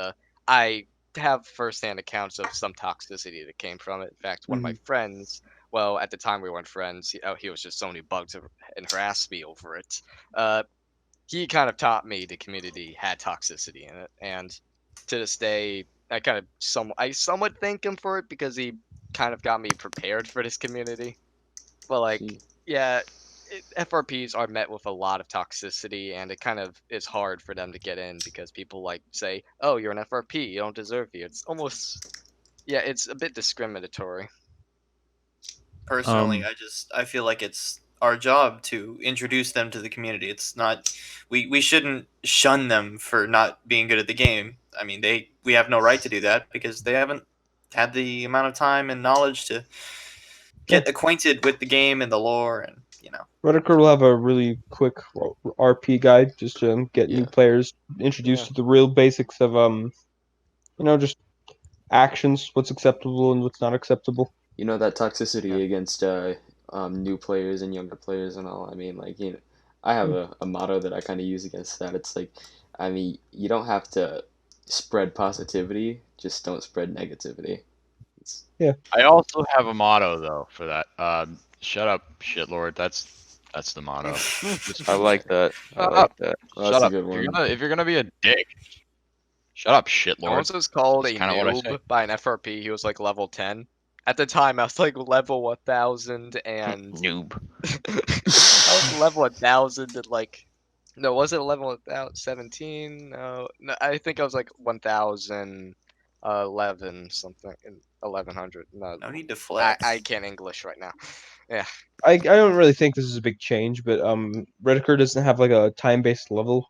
I have firsthand accounts of some toxicity that came from it. In fact, one of my friends, well, at the time we weren't friends. He was just someone who bugged and harassed me over it. He kind of taught me the community had toxicity in it, and to this day, I somewhat thank him for it because he kind of got me prepared for this community. But like, See, yeah, FRPs are met with a lot of toxicity, and it kind of is hard for them to get in because people like say, "Oh, you're an FRP, you don't deserve you." It's almost, yeah, it's a bit discriminatory. Personally, I feel like it's our job to introduce them to the community. It's not we shouldn't shun them for not being good at the game. I mean, we have no right to do that because they haven't had the amount of time and knowledge to get acquainted with the game and the lore, and Redicker will have a really quick RP guide just to get new players introduced to the real basics of just actions, what's acceptable and what's not acceptable. That toxicity against new players and younger players and all. I mean, like, I have a motto that I kind of use against that. It's like, I mean, you don't have to spread positivity, just don't spread negativity. I also have a motto though for that. Shut up, shitlord. That's the motto. I like that. I Shut like up. that. Well, Shut that's a up. good one. If you're gonna be a dick, shut up, I shitlord. once was called That's a kinda what I say. noob by an FRP. He was like level 10. At the time, I was like level 1000 and Noob. I was level 1000 and like, no, was it level 17? No, I think I was like 1011 something, 1100. No, no need to flex. I can't English right now. Yeah. I don't really think this is a big change, but Redicker doesn't have like a time-based level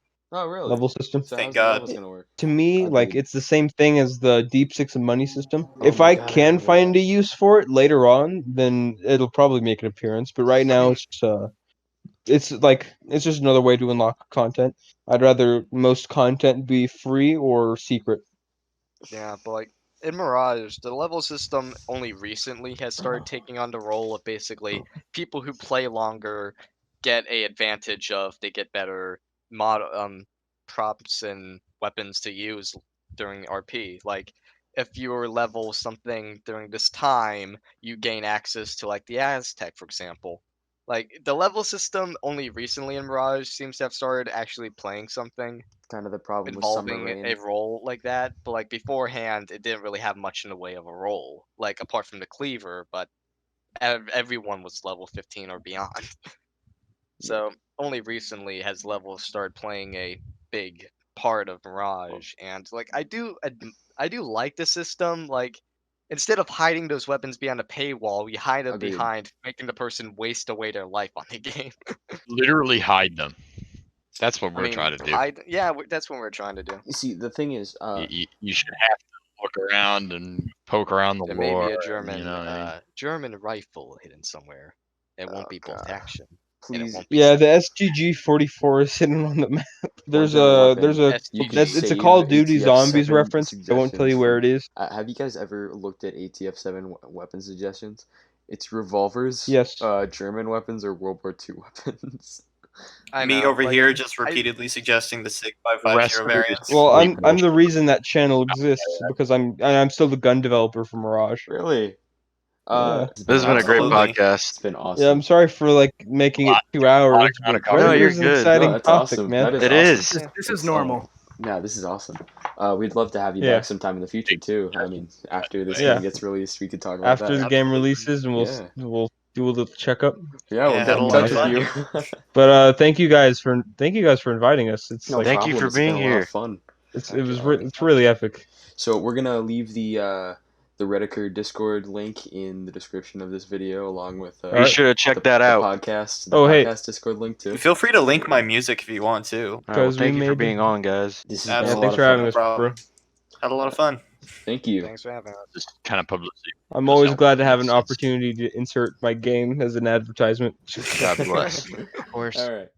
system. So Thank how's God. the levels gonna work? To me, like it's the same thing as the Deep Six and Money system. Oh If my I God, I can remember find that. a use for it later on, then it'll probably make an appearance. But right now, it's just another way to unlock content. I'd rather most content be free or secret. Yeah, but like in Mirage, the level system only recently has started taking on the role of basically people who play longer get a advantage of they get better props and weapons to use during RP. Like if you're level something during this time, you gain access to like the Aztec, for example. Like the level system only recently in Mirage seems to have started actually playing something Kind of the problem with Summer involving Rain. a role like that, but like beforehand, it didn't really have much in the way of a role, like apart from the cleaver. But everyone was level 15 or beyond. So only recently has levels started playing a big part of Mirage, and like I do like the system. Like instead of hiding those weapons behind a paywall, you hide them Agreed. behind making the person waste away their life on the game. Literally hide them. That's what we're trying to do. That's what we're trying to do. You see, the thing is, You should have to look around and poke around the There may lore. be a German and, German rifle hidden somewhere. It won't be bolt action. And it please. won't be Yeah, the SGG-44 is hidden on the map. There's One a general weapon. You SGG. could it's a save Call of Duty ATF Zombies 7 reference. I won't tell you suggestions where from- it is. Have you guys ever looked at ATF 7 weapon suggestions? It's revolvers, Yes. German weapons, or World War II weapons. Me know, over like, here just repeatedly suggesting the SIG 550 variants. Well, Complete I'm the reason that channel exists because I'm still the gun developer for Mirage. Really? Yeah. It's This has been a great Absolutely. podcast. It's been awesome. Yeah, I'm sorry for like making it 2 hours. But No, you're Redicker's an good. exciting No, that's topic, awesome. man. That is It awesome. is. This is normal. Yeah, this is awesome. We'd love to have you Yeah. back sometime in the future too. I mean, after this Yeah. game gets released, we could talk about After that. the game Absolutely. releases, and Yeah. we'll do a little checkup. Yeah, we'll Yeah, get in that'll touch be with fun. you. But thank you guys for inviting us. It's No like Thank you problem. for It's been being a lot here. of fun. it's really epic. So we're gonna leave the Redikker Discord link in the description of this video, along with Be Alright. sure to check that out. podcast Oh, hey. Discord link too. Feel free to link my music if you want to. All right, well, Because we thank you for made- being on, guys. This has Yeah, been a lot thanks of for fun. having us, problem. bro. Had a lot of fun. Thank you. Thanks for having us. Just kind of publicity. I'm always Yourself. glad to have an Makes sense. opportunity to insert my game as an advertisement. God bless. Of course. All right.